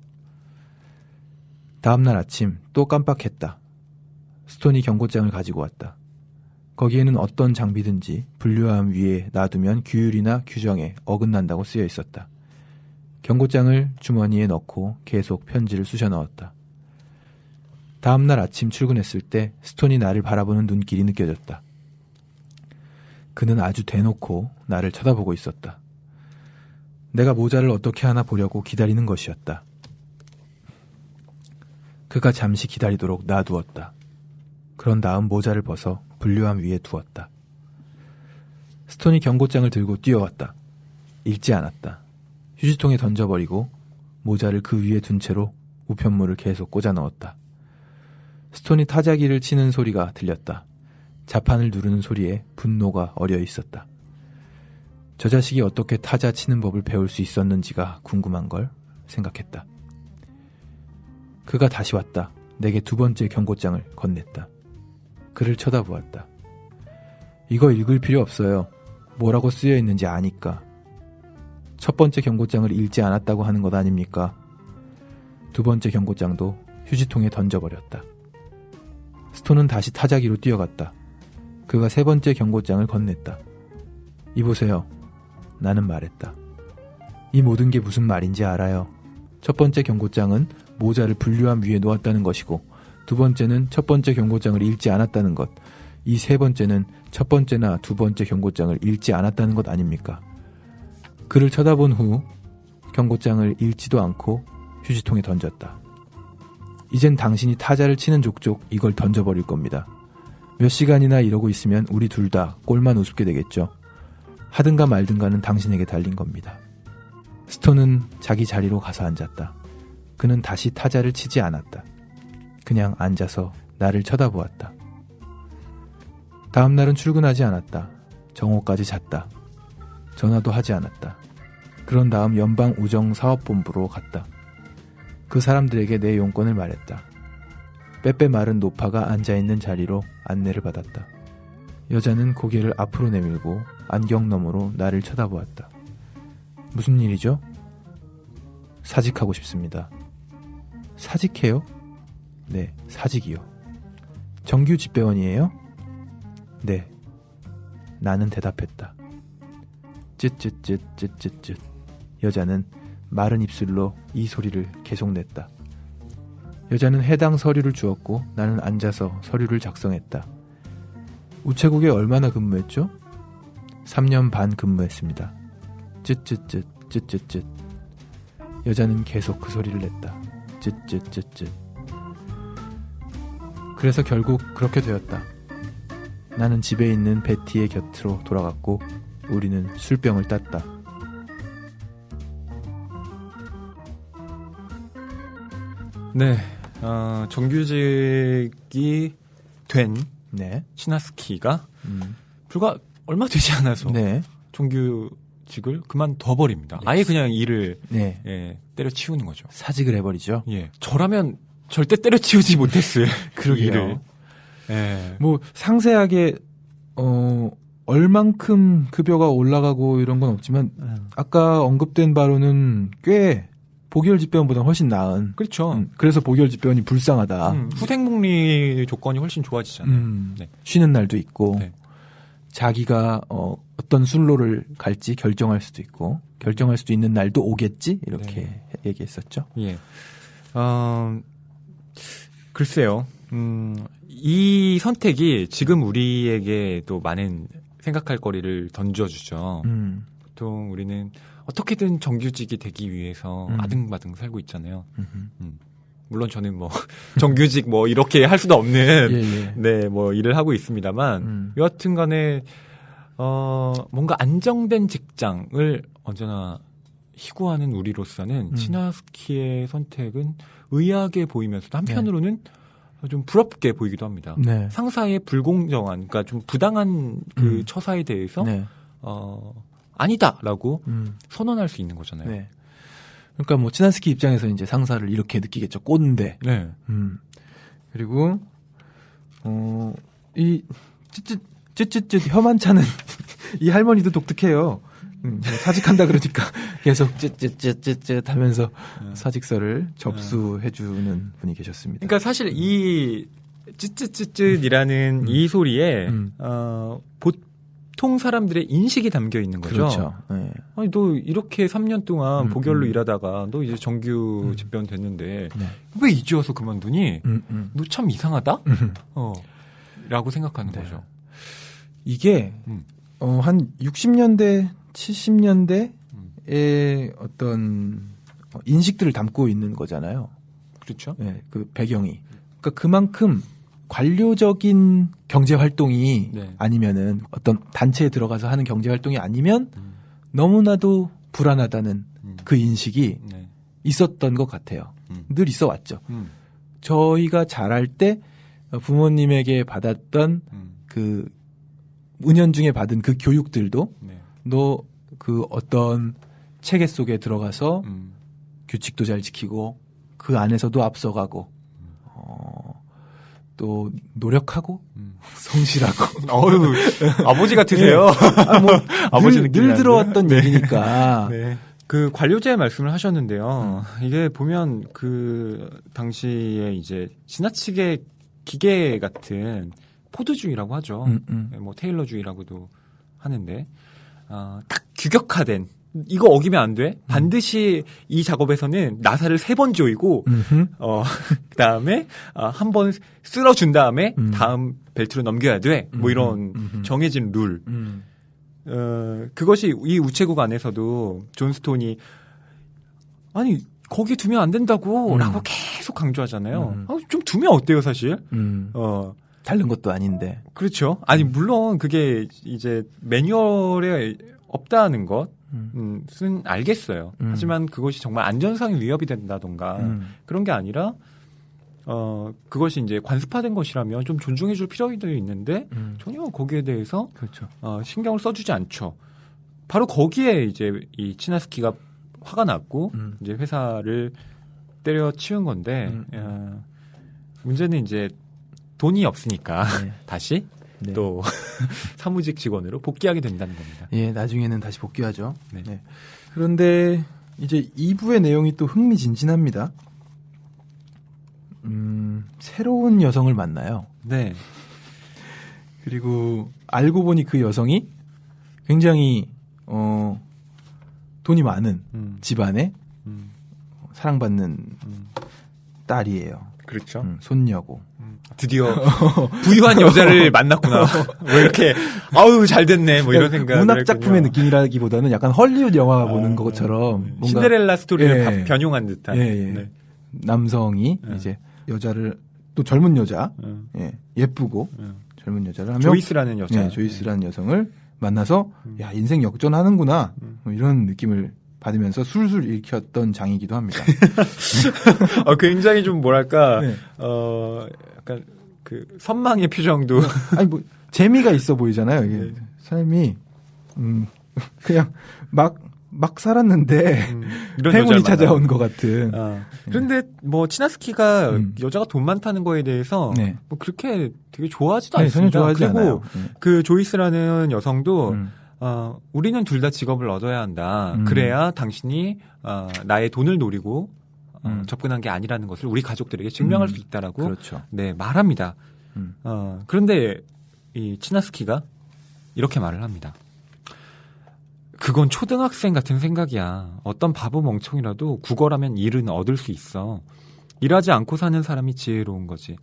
[SPEAKER 1] 다음날 아침 또 깜빡했다. 스톤이 경고장을 가지고 왔다. 거기에는 어떤 장비든지 분류함 위에 놔두면 규율이나 규정에 어긋난다고 쓰여 있었다. 경고장을 주머니에 넣고 계속 편지를 쑤셔 넣었다. 다음날 아침 출근했을 때 스톤이 나를 바라보는 눈길이 느껴졌다. 그는 아주 대놓고 나를 쳐다보고 있었다. 내가 모자를 어떻게 하나 보려고 기다리는 것이었다. 그가 잠시 기다리도록 놔두었다. 그런 다음 모자를 벗어 분류함 위에 두었다. 스톤이 경고장을 들고 뛰어왔다. 읽지 않았다. 휴지통에 던져버리고 모자를 그 위에 둔 채로 우편물을 계속 꽂아 넣었다. 스톤이 타자기를 치는 소리가 들렸다. 자판을 누르는 소리에 분노가 어려 있었다. 저 자식이 어떻게 타자 치는 법을 배울 수 있었는지가 궁금한걸 생각했다. 그가 다시 왔다. 내게 두 번째 경고장을 건넸다. 그를 쳐다보았다. 이거 읽을 필요 없어요. 뭐라고 쓰여 있는지 아니까. 첫 번째 경고장을 읽지 않았다고 하는 것 아닙니까? 두 번째 경고장도 휴지통에 던져버렸다. 스톤은 다시 타자기로 뛰어갔다. 그가 세 번째 경고장을 건넸다. 이보세요. 나는 말했다. 이 모든 게 무슨 말인지 알아요. 첫 번째 경고장은 모자를 분류함 위에 놓았다는 것이고, 두 번째는 첫 번째 경고장을 읽지 않았다는 것, 이 세 번째는 첫 번째나 두 번째 경고장을 읽지 않았다는 것 아닙니까? 그를 쳐다본 후 경고장을 읽지도 않고 휴지통에 던졌다. 이젠 당신이 타자를 치는 족족 이걸 던져버릴 겁니다. 몇 시간이나 이러고 있으면 우리 둘 다 꼴만 우습게 되겠죠. 하든가 말든가는 당신에게 달린 겁니다. 스톤은 자기 자리로 가서 앉았다. 그는 다시 타자를 치지 않았다. 그냥 앉아서 나를 쳐다보았다. 다음 날은 출근하지 않았다. 정오까지 잤다. 전화도 하지 않았다. 그런 다음 연방우정사업본부로 갔다. 그 사람들에게 내 용건을 말했다. 빼빼 마른 노파가 앉아있는 자리로 안내를 받았다. 여자는 고개를 앞으로 내밀고 안경 너머로 나를 쳐다보았다. 무슨 일이죠? 사직하고 싶습니다. 사직해요? 네, 사직이요. 정규 집배원이에요? 네. 나는 대답했다. 쯧쯧쯧쯧쯧쯧. 여자는 마른 입술로 이 소리를 계속 냈다. 여자는 해당 서류를 주었고 나는 앉아서 서류를 작성했다. 우체국에 얼마나 근무했죠? 3년 반 근무했습니다. 쯧쯧쯧 쯧쯧쯧. 여자는 계속 그 소리를 냈다. 쯧쯧쯧쯧. 그래서 결국 그렇게 되었다. 나는 집에 있는 베티의 곁으로 돌아갔고 우리는 술병을 땄다.
[SPEAKER 2] 네, 정규직이 된
[SPEAKER 1] 네.
[SPEAKER 2] 치나스키가 불과 얼마 되지 않아서
[SPEAKER 1] 네.
[SPEAKER 2] 정규직을 그만둬버립니다. 아예 그냥 일을
[SPEAKER 1] 네.
[SPEAKER 2] 예, 때려치우는 거죠.
[SPEAKER 1] 사직을 해버리죠.
[SPEAKER 2] 예, 저라면 절대 때려치우지 못했어요.
[SPEAKER 1] 그러게요.
[SPEAKER 2] 일을. 예.
[SPEAKER 1] 뭐 상세하게 얼만큼 급여가 올라가고 이런 건 없지만 아까 언급된 바로는 꽤 보결 집배원보다 훨씬 나은.
[SPEAKER 2] 그렇죠.
[SPEAKER 1] 그래서 보결 집배원이 불쌍하다.
[SPEAKER 2] 후생복리 조건이 훨씬 좋아지잖아요. 네.
[SPEAKER 1] 쉬는 날도 있고
[SPEAKER 2] 네.
[SPEAKER 1] 자기가 어떤 순로를 갈지 결정할 수도 있고 결정할 수도 있는 날도 오겠지 이렇게
[SPEAKER 2] 네.
[SPEAKER 1] 얘기했었죠.
[SPEAKER 2] 예. 글쎄요. 이 선택이 지금 우리에게 또 많은 생각할 거리를 던져주죠. 보통 우리는 어떻게든 정규직이 되기 위해서 아등바등 살고 있잖아요. 물론 저는 뭐 정규직 뭐 이렇게 할 수도 없는
[SPEAKER 1] 예.
[SPEAKER 2] 네, 뭐 일을 하고 있습니다만 여하튼 간에 뭔가 안정된 직장을 언제나 희구하는 우리로서는 치나스키의 선택은 의아하게 보이면서도 한편으로는 좀 부럽게 보이기도 합니다.
[SPEAKER 1] 네.
[SPEAKER 2] 상사의 불공정한, 그러니까 좀 부당한 그 처사에 대해서
[SPEAKER 1] 네.
[SPEAKER 2] 아니다라고 선언할 수 있는 거잖아요.
[SPEAKER 1] 네. 그러니까 뭐 치나스키 입장에서 이제 상사를 이렇게 느끼겠죠. 꼰대.
[SPEAKER 2] 네.
[SPEAKER 1] 그리고 이 쯧쯧쯧 혀만 차는 이 할머니도 독특해요. 사직한다 그러니까 계속 쯧쯧쯧쯧 하면서 사직서를 접수해주는 분이 계셨습니다.
[SPEAKER 2] 그러니까 사실 이 쯧쯧쯧쯧이라는 이 소리에 보통 사람들의 인식이 담겨 있는 거죠.
[SPEAKER 1] 그렇죠. 네.
[SPEAKER 2] 아니 너 이렇게 3년 동안 보결로 일하다가 너 이제 정규 집배원 됐는데
[SPEAKER 1] 네.
[SPEAKER 2] 왜 이제 와서 그만두니? 너 참 이상하다? 라고 생각하는
[SPEAKER 1] 네.
[SPEAKER 2] 거죠.
[SPEAKER 1] 이게 한 60년대, 70년대의 어떤 인식들을 담고 있는 거잖아요.
[SPEAKER 2] 그렇죠.
[SPEAKER 1] 네, 그 배경이. 그러니까 그만큼 관료적인 경제 활동이
[SPEAKER 2] 네.
[SPEAKER 1] 아니면은 어떤 단체에 들어가서 하는 경제 활동이 아니면 너무나도 불안하다는 그 인식이
[SPEAKER 2] 네.
[SPEAKER 1] 있었던 것 같아요. 늘 있어 왔죠. 저희가 자랄 때 부모님에게 받았던 그 은연중에 받은 그 교육들도
[SPEAKER 2] 네.
[SPEAKER 1] 너 그 어떤 체계 속에 들어가서 규칙도 잘 지키고 그 안에서도 앞서가고 또 노력하고 성실하고.
[SPEAKER 2] 어휴, 아버지 같으세요. 아버지 느낌이
[SPEAKER 1] 늘
[SPEAKER 2] 나는데.
[SPEAKER 1] 들어왔던 얘기니까.
[SPEAKER 2] 네. 그 관료제 말씀을 하셨는데요. 이게 보면 그 당시에 이제 지나치게 기계 같은 포드주의라고 하죠. 뭐 테일러주의라고도 하는데 딱 규격화된 이거 어기면 안 돼. 반드시 이 작업에서는 나사를 3번 조이고 그다음에 한 번 쓸어준 다음에 다음 벨트로 넘겨야 돼. 뭐 이런 정해진 룰. 그것이 이 우체국 안에서도 존 스톤이 아니 거기에 두면 안 된다고 라고 계속 강조하잖아요. 좀 두면 어때요 사실?
[SPEAKER 1] 다른 것도 아닌데.
[SPEAKER 2] 그렇죠. 아니 물론 그게 이제 매뉴얼에 없다는 것은 알겠어요. 하지만 그것이 정말 안전상의 위협이 된다던가 그런 게 아니라 그것이 이제 관습화된 것이라면 좀 존중해줄 필요도 있는데 전혀 거기에 대해서
[SPEAKER 1] 그렇죠.
[SPEAKER 2] 신경을 써주지 않죠. 바로 거기에 이제 이 치나스키가 화가 났고 이제 회사를 때려치운 건데 문제는 이제 돈이 없으니까
[SPEAKER 1] 네.
[SPEAKER 2] 다시
[SPEAKER 1] 네.
[SPEAKER 2] 또 사무직 직원으로 복귀하게 된다는 겁니다.
[SPEAKER 1] 예, 나중에는 다시 복귀하죠.
[SPEAKER 2] 네.
[SPEAKER 1] 네. 그런데 이제 2부의 내용이 또 흥미진진합니다. 새로운 여성을 만나요.
[SPEAKER 2] 네.
[SPEAKER 1] 그리고 알고 보니 그 여성이 굉장히 돈이 많은 집안에 사랑받는 딸이에요.
[SPEAKER 2] 그렇죠.
[SPEAKER 1] 손녀고.
[SPEAKER 2] 드디어 부유한 여자를 만났구나. 왜 이렇게 아우 잘 됐네. 뭐 이런 생각.
[SPEAKER 1] 문학 작품의 느낌이라기보다는 약간 헐리우드 영화 보는 것처럼 뭔가
[SPEAKER 2] 신데렐라 스토리를
[SPEAKER 1] 예.
[SPEAKER 2] 변용한 듯한.
[SPEAKER 1] 예, 예.
[SPEAKER 2] 네.
[SPEAKER 1] 남성이 이제 여자를 또 젊은 여자 예, 예쁘고 젊은 여자를 하면
[SPEAKER 2] 조이스라는 여자.
[SPEAKER 1] 네, 조이스라는 여성을 만나서 야 인생 역전하는구나 뭐 이런 느낌을 받으면서 술술 읽혔던 장이기도 합니다.
[SPEAKER 2] 굉장히 좀 뭐랄까
[SPEAKER 1] 네.
[SPEAKER 2] 약간 그 선망의 표정도
[SPEAKER 1] 아니 뭐 재미가 있어 보이잖아요. 이게
[SPEAKER 2] 네.
[SPEAKER 1] 삶이 그냥 막 살았는데
[SPEAKER 2] 이런
[SPEAKER 1] 행운이
[SPEAKER 2] 여자를
[SPEAKER 1] 찾아온
[SPEAKER 2] 만나요.
[SPEAKER 1] 것 같은.
[SPEAKER 2] 그런데 뭐 치나스키가 여자가 돈 많다는 거에 대해서
[SPEAKER 1] 네.
[SPEAKER 2] 뭐 그렇게 되게 좋아하지도
[SPEAKER 1] 네,
[SPEAKER 2] 않습니다.
[SPEAKER 1] 전혀 좋아하지
[SPEAKER 2] 그리고
[SPEAKER 1] 않아요.
[SPEAKER 2] 그 조이스라는 여성도 우리는 둘 다 직업을 얻어야 한다. 그래야 당신이 나의 돈을 노리고 접근한 게 아니라는 것을 우리 가족들에게 증명할 수 있다라고
[SPEAKER 1] 그렇죠.
[SPEAKER 2] 네, 말합니다. 그런데 이 치나스키가 이렇게 말을 합니다. 그건 초등학생 같은 생각이야. 어떤 바보 멍청이라도 국어라면 일은 얻을 수 있어. 일하지 않고 사는 사람이 지혜로운 거지.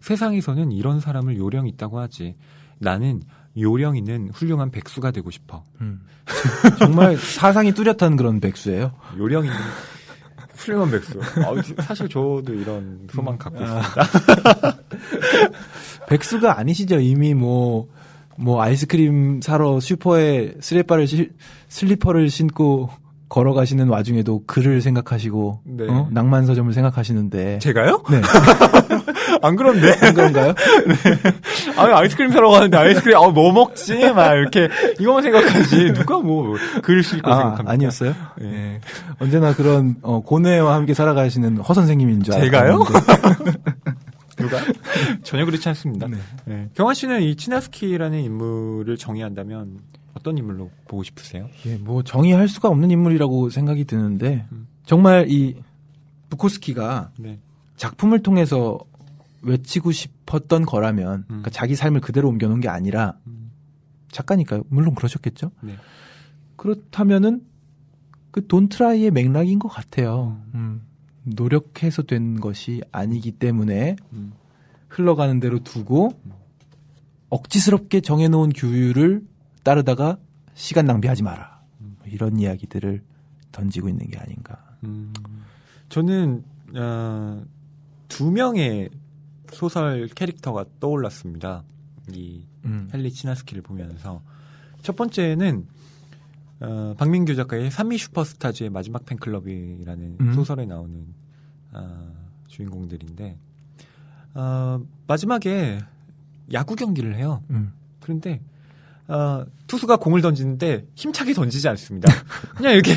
[SPEAKER 2] 세상에서는 이런 사람을 요령 있다고 하지. 나는 요령 있는 훌륭한 백수가 되고 싶어.
[SPEAKER 1] 정말 사상이 뚜렷한 그런 백수예요.
[SPEAKER 2] 요령 있는 훌륭한 백수. 사실 저도 이런 소망 갖고 있습니다.
[SPEAKER 1] 백수가 아니시죠. 이미 뭐 아이스크림 사러 슈퍼에 슬리퍼를 신고 걸어가시는 와중에도 글을 생각하시고
[SPEAKER 2] 네.
[SPEAKER 1] 낭만 서점을 생각하시는데
[SPEAKER 2] 제가요?
[SPEAKER 1] 네.
[SPEAKER 2] 안 그런데?
[SPEAKER 1] 안 그런가요?
[SPEAKER 2] 아이스크림 사러 가는데 아이스크림 뭐 먹지? 막 이렇게 이것만 생각하지. 누가 뭐 글을 싣고 생각합니까?
[SPEAKER 1] 아니었어요?
[SPEAKER 2] 네.
[SPEAKER 1] 네. 언제나 그런 고뇌와 함께 살아가시는 허 선생님인 줄
[SPEAKER 2] 제가요?
[SPEAKER 1] 알았는데.
[SPEAKER 2] 누가? 전혀 그렇지 않습니다.
[SPEAKER 1] 네.
[SPEAKER 2] 네. 경환 씨는 이 치나스키라는 인물을 정의한다면 어떤 인물로 보고 싶으세요?
[SPEAKER 1] 예, 뭐 정의할 수가 없는 인물이라고 생각이 드는데 정말 이 부코스키가
[SPEAKER 2] 네.
[SPEAKER 1] 작품을 통해서 외치고 싶었던 거라면 그러니까 자기 삶을 그대로 옮겨놓은 게 아니라 작가니까요. 물론 그러셨겠죠.
[SPEAKER 2] 네.
[SPEAKER 1] 그렇다면은 그 돈트라이의 맥락인 것 같아요. 노력해서 된 것이 아니기 때문에 흘러가는 대로 두고 억지스럽게 정해놓은 규율을 따르다가 시간 낭비하지 마라. 이런 이야기들을 던지고 있는 게 아닌가.
[SPEAKER 2] 저는 2명의 소설 캐릭터가 떠올랐습니다. 이 헨리 치나스키를 보면서 첫 번째는 박민규 작가의 산미 슈퍼스타즈의 마지막 팬클럽이라는 소설에 나오는 주인공들인데 마지막에 야구 경기를 해요. 그런데 투수가 공을 던지는데 힘차게 던지지 않습니다. 그냥 이렇게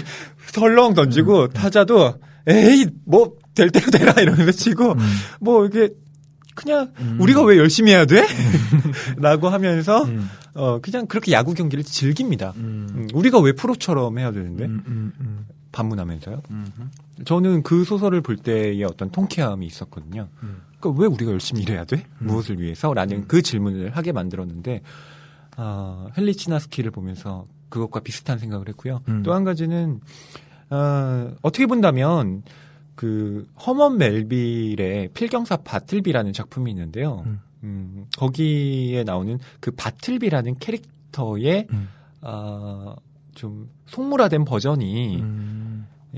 [SPEAKER 2] 덜렁 던지고 타자도 에이 뭐 될 대로 되라 이러면서 치고 뭐 이렇게 그냥 우리가 왜 열심히 해야 돼? 라고 하면서 그냥 그렇게 야구 경기를 즐깁니다. 우리가 왜 프로처럼 해야 되는데? 반문하면서요. 저는 그 소설을 볼 때의 어떤 통쾌함이 있었거든요. 그러니까 왜 우리가 열심히 일해야 돼? 무엇을 위해서? 라는 그 질문을 하게 만들었는데 헨리 치나스키를 보면서 그것과 비슷한 생각을 했고요. 또 한 가지는 어떻게 본다면 그 허먼 멜빌의 필경사 바틀비라는 작품이 있는데요. 거기에 나오는 그 바틀비라는 캐릭터의 좀 속물화된 버전이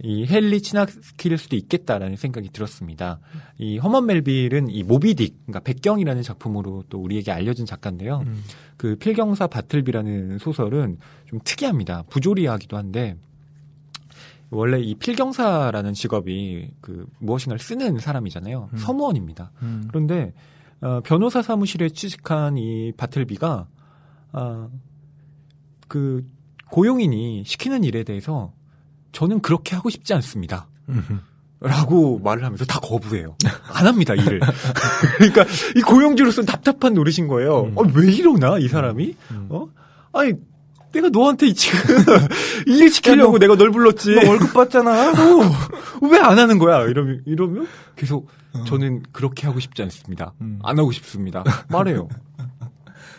[SPEAKER 2] 이 헨리 치나스키일 수도 있겠다라는 생각이 들었습니다. 이 허먼 멜빌은 이 모비딕, 그러니까 백경이라는 작품으로 또 우리에게 알려진 작가인데요. 그 필경사 바틀비라는 소설은 좀 특이합니다. 부조리하기도 한데 원래 이 필경사라는 직업이 그 무엇인가를 쓰는 사람이잖아요. 서무원입니다. 그런데 변호사 사무실에 취직한 이 바틀비가 그 고용인이 시키는 일에 대해서 저는 그렇게 하고 싶지 않습니다. 라고 말을 하면서 다 거부해요. 안 합니다, 일을. 그러니까 이 고용주로서는 답답한 노릇인 거예요. 왜 이러나, 이 사람이? 아니, 내가 너한테 지금 일 시키려고 내가 널 불렀지.
[SPEAKER 1] 너 월급 받잖아.
[SPEAKER 2] 왜 안 하는 거야? 이러면 계속 저는 그렇게 하고 싶지 않습니다. 안 하고 싶습니다. 말해요.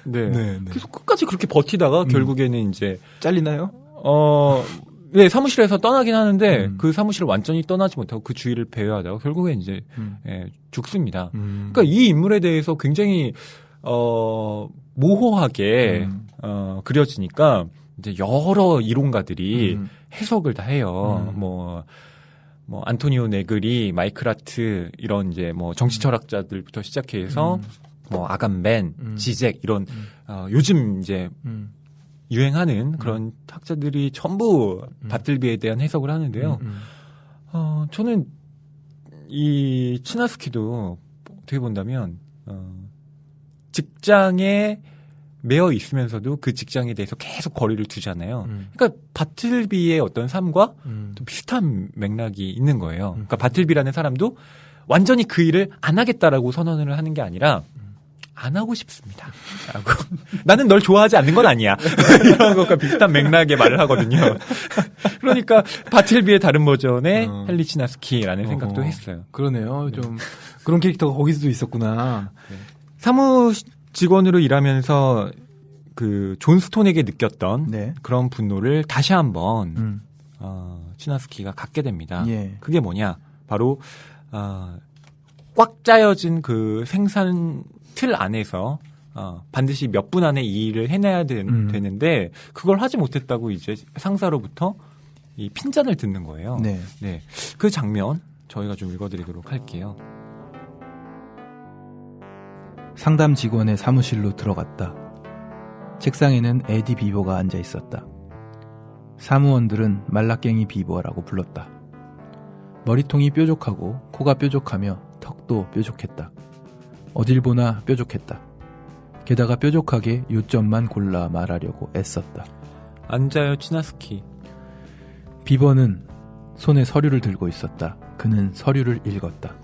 [SPEAKER 2] 네. 계속 끝까지 그렇게 버티다가 결국에는 이제
[SPEAKER 1] 잘리나요?
[SPEAKER 2] 네, 사무실에서 떠나긴 하는데 그 사무실을 완전히 떠나지 못하고 그 주위를 배회하다가 결국에 이제 죽습니다. 그러니까 이 인물에 대해서 굉장히 모호하게 그려지니까 이제 여러 이론가들이 해석을 다 해요. 뭐 안토니오 네그리, 마이클 하트 이런 이제 뭐 정치 철학자들부터 시작해서 뭐 아감벤, 지젝 이런 요즘 이제 유행하는 그런 학자들이 전부 바틀비에 대한 해석을 하는데요. 저는 이 치나스키도 어떻게 본다면 직장에 매여 있으면서도 그 직장에 대해서 계속 거리를 두잖아요. 그러니까 바틀비의 어떤 삶과 또 비슷한 맥락이 있는 거예요. 그러니까 바틀비라는 사람도 완전히 그 일을 안 하겠다라고 선언을 하는 게 아니라 안 하고 싶습니다. 라고. 나는 널 좋아하지 않는 건 아니야. 이런 것과 비슷한 맥락의 말을 하거든요. 그러니까 바틀비의 다른 버전의 헨리 치나스키라는 생각도 했어요.
[SPEAKER 1] 그러네요. 좀 그런 캐릭터가 거기서도 있었구나.
[SPEAKER 2] 네. 사무 직원으로 일하면서 그 존 스톤에게 느꼈던 그런 분노를 다시 한번 치나스키가 갖게 됩니다. 그게 뭐냐? 바로 꽉 짜여진 그 생산 틀 안에서 반드시 몇 분 안에 이 일을 해내야 되는데 그걸 하지 못했다고 이제 상사로부터 이 핀잔을 듣는 거예요. 네. 그 장면 저희가 좀 읽어드리도록 할게요.
[SPEAKER 1] 상담 직원의 사무실로 들어갔다. 책상에는 에디 비버가 앉아 있었다. 사무원들은 말라깽이 비버라고 불렀다. 머리통이 뾰족하고 코가 뾰족하며 턱도 뾰족했다. 어딜 보나 뾰족했다. 게다가 뾰족하게 요점만 골라 말하려고 애썼다.
[SPEAKER 2] 앉아요, 치나스키.
[SPEAKER 1] 비버는 손에 서류를 들고 있었다. 그는 서류를 읽었다.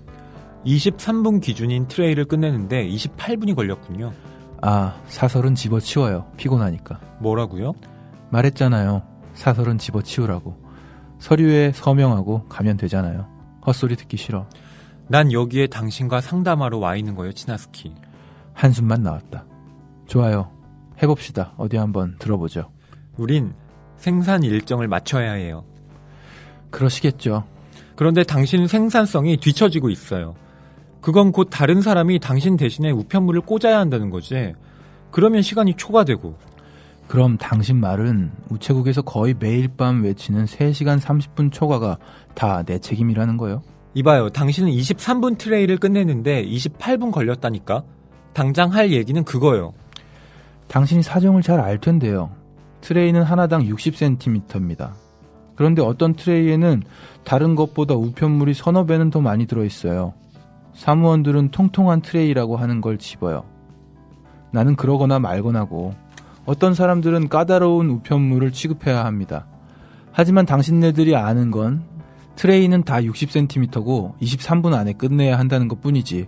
[SPEAKER 2] 23분 기준인 트레이를 끝내는데 28분이 걸렸군요.
[SPEAKER 1] 아, 사설은 집어치워요. 피곤하니까.
[SPEAKER 2] 뭐라고요?
[SPEAKER 1] 말했잖아요. 사설은 집어치우라고. 서류에 서명하고 가면 되잖아요. 헛소리 듣기 싫어.
[SPEAKER 2] 난 여기에 당신과 상담하러 와 있는 거예요, 치나스키.
[SPEAKER 1] 한숨만 나왔다. 좋아요. 해봅시다. 어디 한번 들어보죠.
[SPEAKER 2] 우린 생산 일정을 맞춰야 해요.
[SPEAKER 1] 그러시겠죠.
[SPEAKER 2] 그런데 당신 생산성이 뒤처지고 있어요. 그건 곧 다른 사람이 당신 대신에 우편물을 꽂아야 한다는 거지. 그러면 시간이 초과되고.
[SPEAKER 1] 그럼 당신 말은 우체국에서 거의 매일 밤 외치는 3시간 30분 초과가 다 내 책임이라는 거요?
[SPEAKER 2] 이봐요. 당신은 23분 트레이를 끝내는데 28분 걸렸다니까. 당장 할 얘기는 그거요.
[SPEAKER 1] 당신이 사정을 잘 알 텐데요. 트레이는 하나당 60cm입니다. 그런데 어떤 트레이에는 다른 것보다 우편물이 서너 배는 더 많이 들어있어요. 사무원들은 통통한 트레이라고 하는 걸 집어요. 나는 그러거나 말거나고 어떤 사람들은 까다로운 우편물을 취급해야 합니다. 하지만 당신네들이 아는 건 트레이는 다 60cm고 23분 안에 끝내야 한다는 것 뿐이지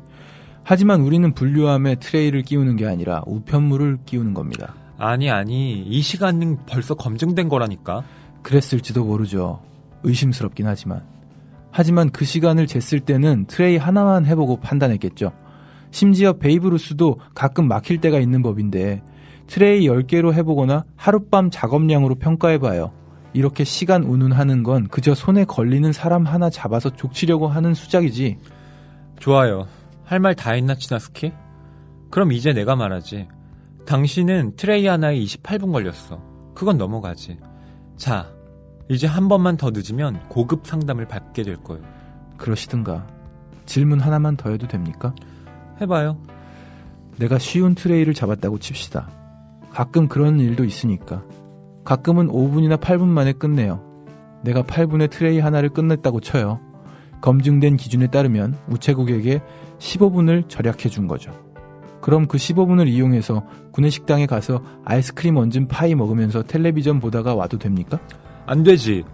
[SPEAKER 1] 하지만 우리는 분류함에 트레이를 끼우는 게 아니라 우편물을 끼우는 겁니다.
[SPEAKER 2] 아니, 이 시간은 벌써 검증된 거라니까.
[SPEAKER 1] 그랬을지도 모르죠. 의심스럽긴 하지만 그 시간을 쟀을 때는 트레이 하나만 해보고 판단했겠죠. 심지어 베이브루스도 가끔 막힐 때가 있는 법인데 트레이 10개로 해보거나 하룻밤 작업량으로 평가해봐요. 이렇게 시간 운운하는 건 그저 손에 걸리는 사람 하나 잡아서 족치려고 하는 수작이지.
[SPEAKER 2] 좋아요. 할 말 다 했나, 치나스키? 그럼 이제 내가 말하지. 당신은 트레이 하나에 28분 걸렸어. 그건 넘어가지. 자, 이제 한 번만 더 늦으면 고급 상담을 받게 될 거예요.
[SPEAKER 1] 그러시든가. 질문 하나만 더 해도 됩니까?
[SPEAKER 2] 해봐요.
[SPEAKER 1] 내가 쉬운 트레이를 잡았다고 칩시다. 가끔 그런 일도 있으니까. 가끔은 5분이나 8분 만에 끝내요. 내가 8분에 트레이 하나를 끝냈다고 쳐요. 검증된 기준에 따르면 우체국에게 15분을 절약해 준 거죠. 그럼 그 15분을 이용해서 구내식당에 가서 아이스크림 얹은 파이 먹으면서 텔레비전 보다가 와도 됩니까?
[SPEAKER 2] 안 되지.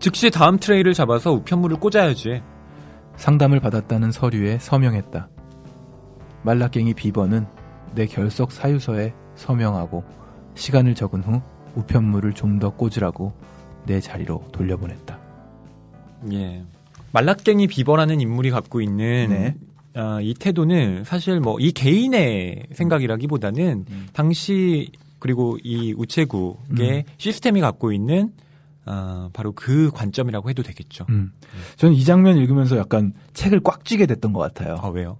[SPEAKER 2] 즉시 다음 트레이를 잡아서 우편물을 꽂아야지.
[SPEAKER 1] 상담을 받았다는 서류에 서명했다. 말라깽이 비번은 내 결석 사유서에 서명하고 시간을 적은 후 우편물을 좀 더 꽂으라고 내 자리로 돌려보냈다.
[SPEAKER 2] 예. 말라깽이 비버라는 인물이 갖고 있는
[SPEAKER 1] 네.
[SPEAKER 2] 이 태도는 사실 뭐 이 개인의 생각이라기보다는 당시 그리고 이 우체국의 시스템이 갖고 있는 바로 그 관점이라고 해도 되겠죠.
[SPEAKER 1] 저는 이 장면 읽으면서 약간 책을 꽉 쥐게 됐던 것 같아요.
[SPEAKER 2] 아, 왜요?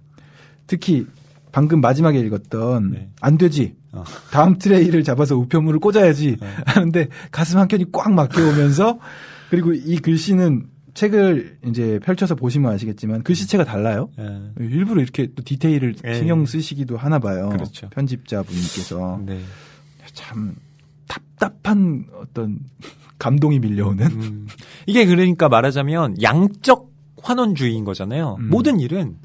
[SPEAKER 1] 특히 방금 마지막에 읽었던
[SPEAKER 2] 네.
[SPEAKER 1] 안 되지. 다음 트레이를 잡아서 우편물을 꽂아야지 하는데 가슴 한켠이 꽉 막혀오면서 그리고 이 글씨는 책을 이제 펼쳐서 보시면 아시겠지만 글씨체가 달라요. 일부러 이렇게 또 디테일을 신경 쓰시기도 하나 봐요.
[SPEAKER 2] 그렇죠.
[SPEAKER 1] 편집자분께서.
[SPEAKER 2] 네.
[SPEAKER 1] 참 답답한 어떤 감동이 밀려오는.
[SPEAKER 2] 이게 그러니까 말하자면 양적 환원주의인 거잖아요. 모든 일은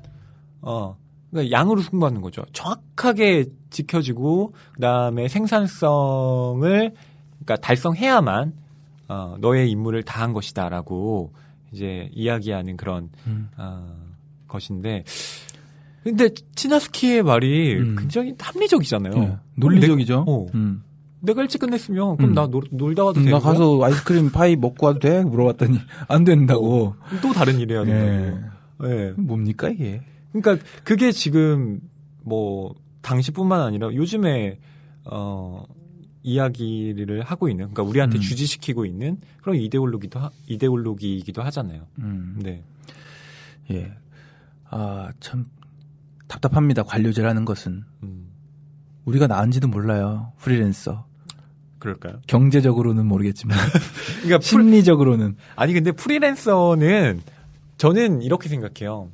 [SPEAKER 2] 그러니까 양으로 승부하는 거죠. 정확하게 지켜지고 그다음에 생산성을 그러니까 달성해야만 너의 임무를 다한 것이다라고 이제 이야기하는 그런 것인데 근데 치나스키의 말이 굉장히 합리적이잖아요.
[SPEAKER 1] 네, 논리적이죠.
[SPEAKER 2] 내가 일찍 끝냈으면 그럼 나 놀다 와도 되는
[SPEAKER 1] 나
[SPEAKER 2] 거야?
[SPEAKER 1] 가서 아이스크림 파이 먹고 와도 돼? 물어봤더니 안 된다고.
[SPEAKER 2] 또 다른 일 해야 되는 거예요. 네.
[SPEAKER 1] 뭡니까 이게?
[SPEAKER 2] 그러니까 그게 지금 뭐 당시뿐만 아니라 요즘에 이야기를 하고 있는 그러니까 우리한테 주지시키고 있는 그런 이데올로기이기도 하잖아요. 네.
[SPEAKER 1] 예. 아, 참 답답합니다. 관료제라는 것은. 우리가 나은지도 몰라요. 프리랜서.
[SPEAKER 2] 그럴까요?
[SPEAKER 1] 경제적으로는 모르겠지만.
[SPEAKER 2] 그러니까
[SPEAKER 1] 심리적으로는.
[SPEAKER 2] 아니 근데 프리랜서는 저는 이렇게 생각해요.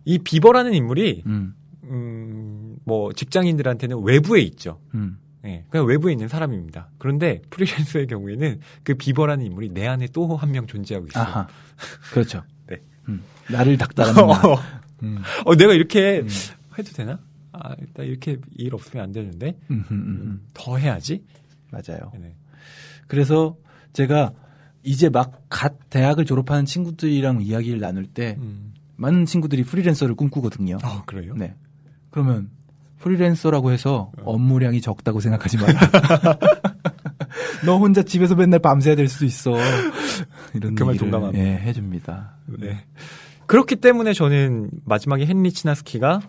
[SPEAKER 2] 이 비버라는 인물이 뭐 직장인들한테는 외부에 있죠. 네, 그냥 외부에 있는 사람입니다. 그런데 프리랜서의 경우에는 그 비버라는 인물이 내 안에 또 한 명 존재하고 있어요.
[SPEAKER 1] 아하. 그렇죠.
[SPEAKER 2] 네.
[SPEAKER 1] 나를 닥달하는 나.
[SPEAKER 2] 내가 이렇게 해도 되나? 일단 이렇게 일 없으면 안 되는데 더 해야지.
[SPEAKER 1] 맞아요.
[SPEAKER 2] 네.
[SPEAKER 1] 그래서 제가 이제 막 갓 대학을 졸업하는 친구들이랑 이야기를 나눌 때 많은 친구들이 프리랜서를 꿈꾸거든요.
[SPEAKER 2] 그래요?
[SPEAKER 1] 네. 그러면 프리랜서라고 해서 업무량이 적다고 생각하지 마라. 너 혼자 집에서 맨날 밤새야 될 수도 있어. 이런
[SPEAKER 2] 그 말
[SPEAKER 1] 얘기를
[SPEAKER 2] 동감합니다.
[SPEAKER 1] 예, 해줍니다.
[SPEAKER 2] 네. 그렇기 때문에 저는 마지막에 헨리 치나스키가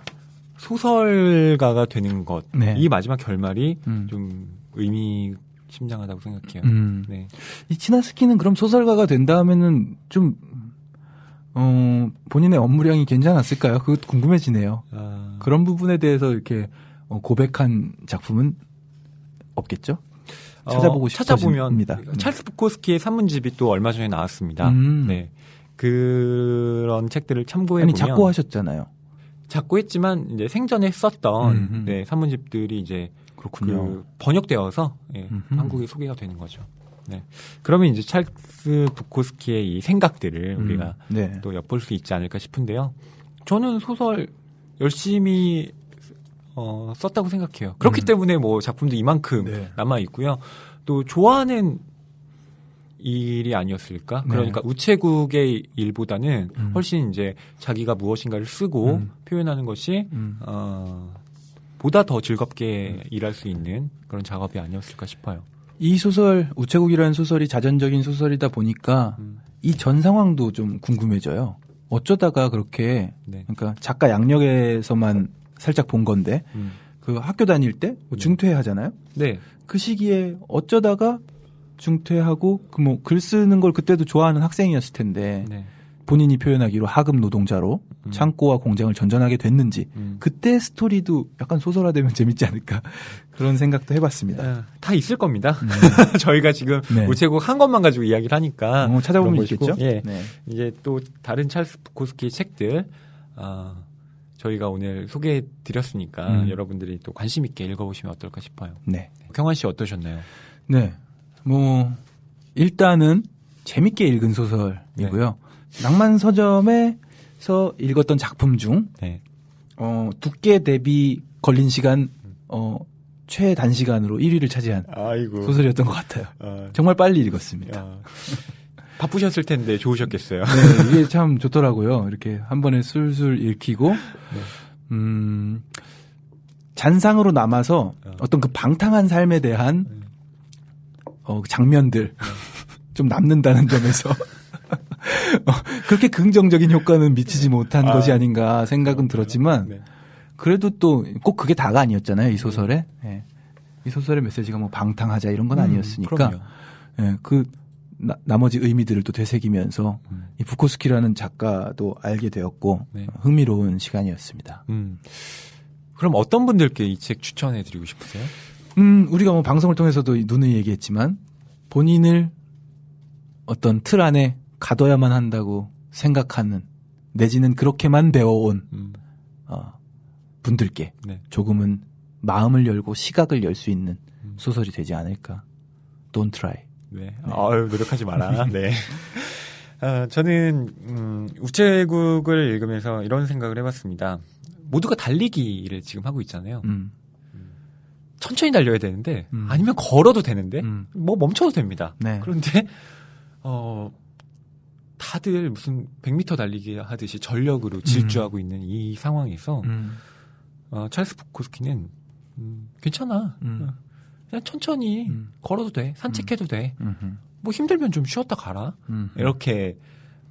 [SPEAKER 2] 소설가가 되는 것,
[SPEAKER 1] 네.
[SPEAKER 2] 이 마지막 결말이 좀 의미심장하다고 생각해요. 네.
[SPEAKER 1] 이 치나스키는 그럼 소설가가 된 다음에는 좀 본인의 업무량이 괜찮았을까요? 그거 궁금해지네요. 그런 부분에 대해서 이렇게 고백한 작품은 없겠죠? 찾아보고 싶어집니다.
[SPEAKER 2] 찰스 부코스키의 산문집이 또 얼마 전에 나왔습니다. 네. 그런 책들을 참고해 보면
[SPEAKER 1] 작고하셨잖아요.
[SPEAKER 2] 작고했지만 이제 생전에 썼던 네, 산문집들이 이제
[SPEAKER 1] 그렇군요.
[SPEAKER 2] 번역되어서 한국에 소개가 되는 거죠. 네. 그러면 이제 찰스 부코스키의 이 생각들을 우리가
[SPEAKER 1] 네.
[SPEAKER 2] 또 엿볼 수 있지 않을까 싶은데요. 저는 소설 열심히 썼다고 생각해요. 그렇기 때문에 뭐 작품도 이만큼
[SPEAKER 1] 네.
[SPEAKER 2] 남아 있고요. 또 좋아하는 일이 아니었을까?
[SPEAKER 1] 네.
[SPEAKER 2] 그러니까 우체국의 일보다는 훨씬 이제 자기가 무엇인가를 쓰고 표현하는 것이 보다 더 즐겁게 일할 수 있는 그런 작업이 아니었을까 싶어요.
[SPEAKER 1] 이 소설 우체국이라는 소설이 자전적인 소설이다 보니까 이 전 상황도 좀 궁금해져요. 어쩌다가 그렇게
[SPEAKER 2] 네.
[SPEAKER 1] 그러니까 작가 양력에서만 살짝 본 건데 그 학교 다닐 때 뭐 중퇴하잖아요.
[SPEAKER 2] 네.
[SPEAKER 1] 그 시기에 어쩌다가 중퇴하고 그 뭐 글 쓰는 걸 그때도 좋아하는 학생이었을 텐데
[SPEAKER 2] 네.
[SPEAKER 1] 본인이 표현하기로 하급 노동자로 창고와 공장을 전전하게 됐는지 그때 스토리도 약간 소설화되면 재밌지 않을까 그런 생각도 해봤습니다.
[SPEAKER 2] 다 있을 겁니다. 저희가 지금
[SPEAKER 1] 네.
[SPEAKER 2] 우체국 한 것만 가지고 이야기를 하니까
[SPEAKER 1] 찾아보면
[SPEAKER 2] 그런 것이고,
[SPEAKER 1] 있겠죠.
[SPEAKER 2] 예.
[SPEAKER 1] 네.
[SPEAKER 2] 이제 또 다른 찰스 부코스키 책들 저희가 오늘 소개해드렸으니까 여러분들이 또 관심 있게 읽어보시면 어떨까 싶어요.
[SPEAKER 1] 네.
[SPEAKER 2] 경환 씨 어떠셨나요?
[SPEAKER 1] 네. 뭐 일단은 재밌게 읽은 소설이고요. 낭만 서점에서 읽었던 작품 중
[SPEAKER 2] 네.
[SPEAKER 1] 두께 대비 걸린 시간 최단시간으로 1위를 차지한
[SPEAKER 2] 아이고.
[SPEAKER 1] 소설이었던 것 같아요. 정말 빨리 읽었습니다.
[SPEAKER 2] 바쁘셨을 텐데 좋으셨겠어요.
[SPEAKER 1] 네, 이게 참 좋더라고요. 이렇게 한 번에 술술 읽히고 잔상으로 남아서 어떤 그 방탕한 삶에 대한 장면들 좀 남는다는 점에서 그렇게 긍정적인 효과는 미치지 못한 것이 아닌가 생각은 들었지만 그래도 또 꼭 그게 다가 아니었잖아요. 이 소설에. 네. 이 소설의 메시지가 뭐 방탕하자 이런 건 아니었으니까 네, 그 나머지 의미들을 또 되새기면서 이 부코스키라는 작가도 알게 되었고 흥미로운 시간이었습니다.
[SPEAKER 2] 그럼 어떤 분들께 이 책 추천해드리고 싶으세요?
[SPEAKER 1] 우리가 뭐 방송을 통해서도 누누이 얘기했지만 본인을 어떤 틀 안에 가둬야만 한다고 생각하는 내지는 그렇게만 배워온 분들께 조금은 마음을 열고 시각을 열 수 있는 소설이 되지 않을까. Don't try.
[SPEAKER 2] 네. 아유, 노력하지 마라. 네. 저는 우체국을 읽으면서 이런 생각을 해봤습니다. 모두가 달리기를 지금 하고 있잖아요. 천천히 달려야 되는데 아니면 걸어도 되는데 뭐 멈춰도 됩니다.
[SPEAKER 1] 네.
[SPEAKER 2] 그런데 다들 무슨 100m 달리기 하듯이 전력으로 질주하고 있는 이 상황에서 찰스 부코스키는 괜찮아. 그냥 천천히 걸어도 돼. 산책해도 돼. 뭐 힘들면 좀 쉬었다 가라. 이렇게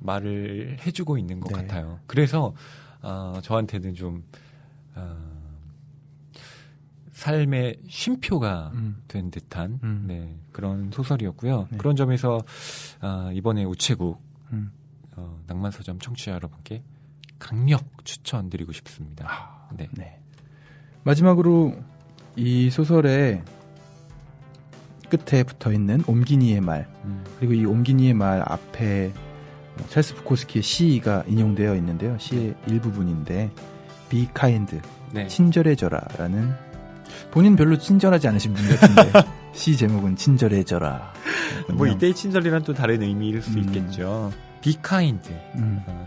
[SPEAKER 2] 말을 해주고 있는 것 같아요. 그래서 저한테는 좀 삶의 쉼표가 된 듯한 그런 소설이었고요. 그런 점에서 이번에 우체국 낭만서점 청취자 여러분께 강력 추천드리고 싶습니다. 네.
[SPEAKER 1] 마지막으로 이 소설의 끝에 붙어있는 옴기니의 말 그리고 이 옴기니의 말 앞에 찰스 부코스키의 시가 인용되어 있는데요. 시의 일부분인데 Be kind, 친절해져라라는 본인 별로 친절하지 않으신 분 같은데 시 제목은 친절해져라.
[SPEAKER 2] 뭐 이때의 친절이란 또 다른 의미일 수 있겠죠. Be kind,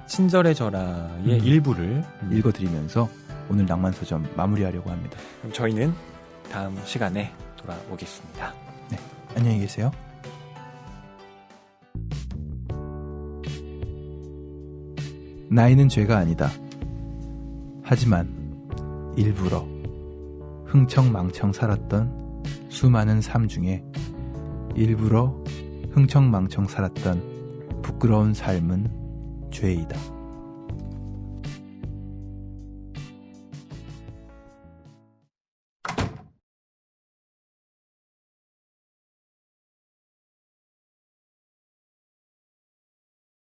[SPEAKER 2] 친절해져라의 일부를
[SPEAKER 1] 읽어드리면서 오늘 낭만서점 마무리하려고 합니다.
[SPEAKER 2] 그럼 저희는 다음 시간에 돌아오겠습니다.
[SPEAKER 1] 네, 안녕히 계세요. 나이는 죄가 아니다. 하지만 일부러 흥청망청 살았던 수많은 삶 중에 일부러 흥청망청 살았던 부끄러운 삶은 죄이다.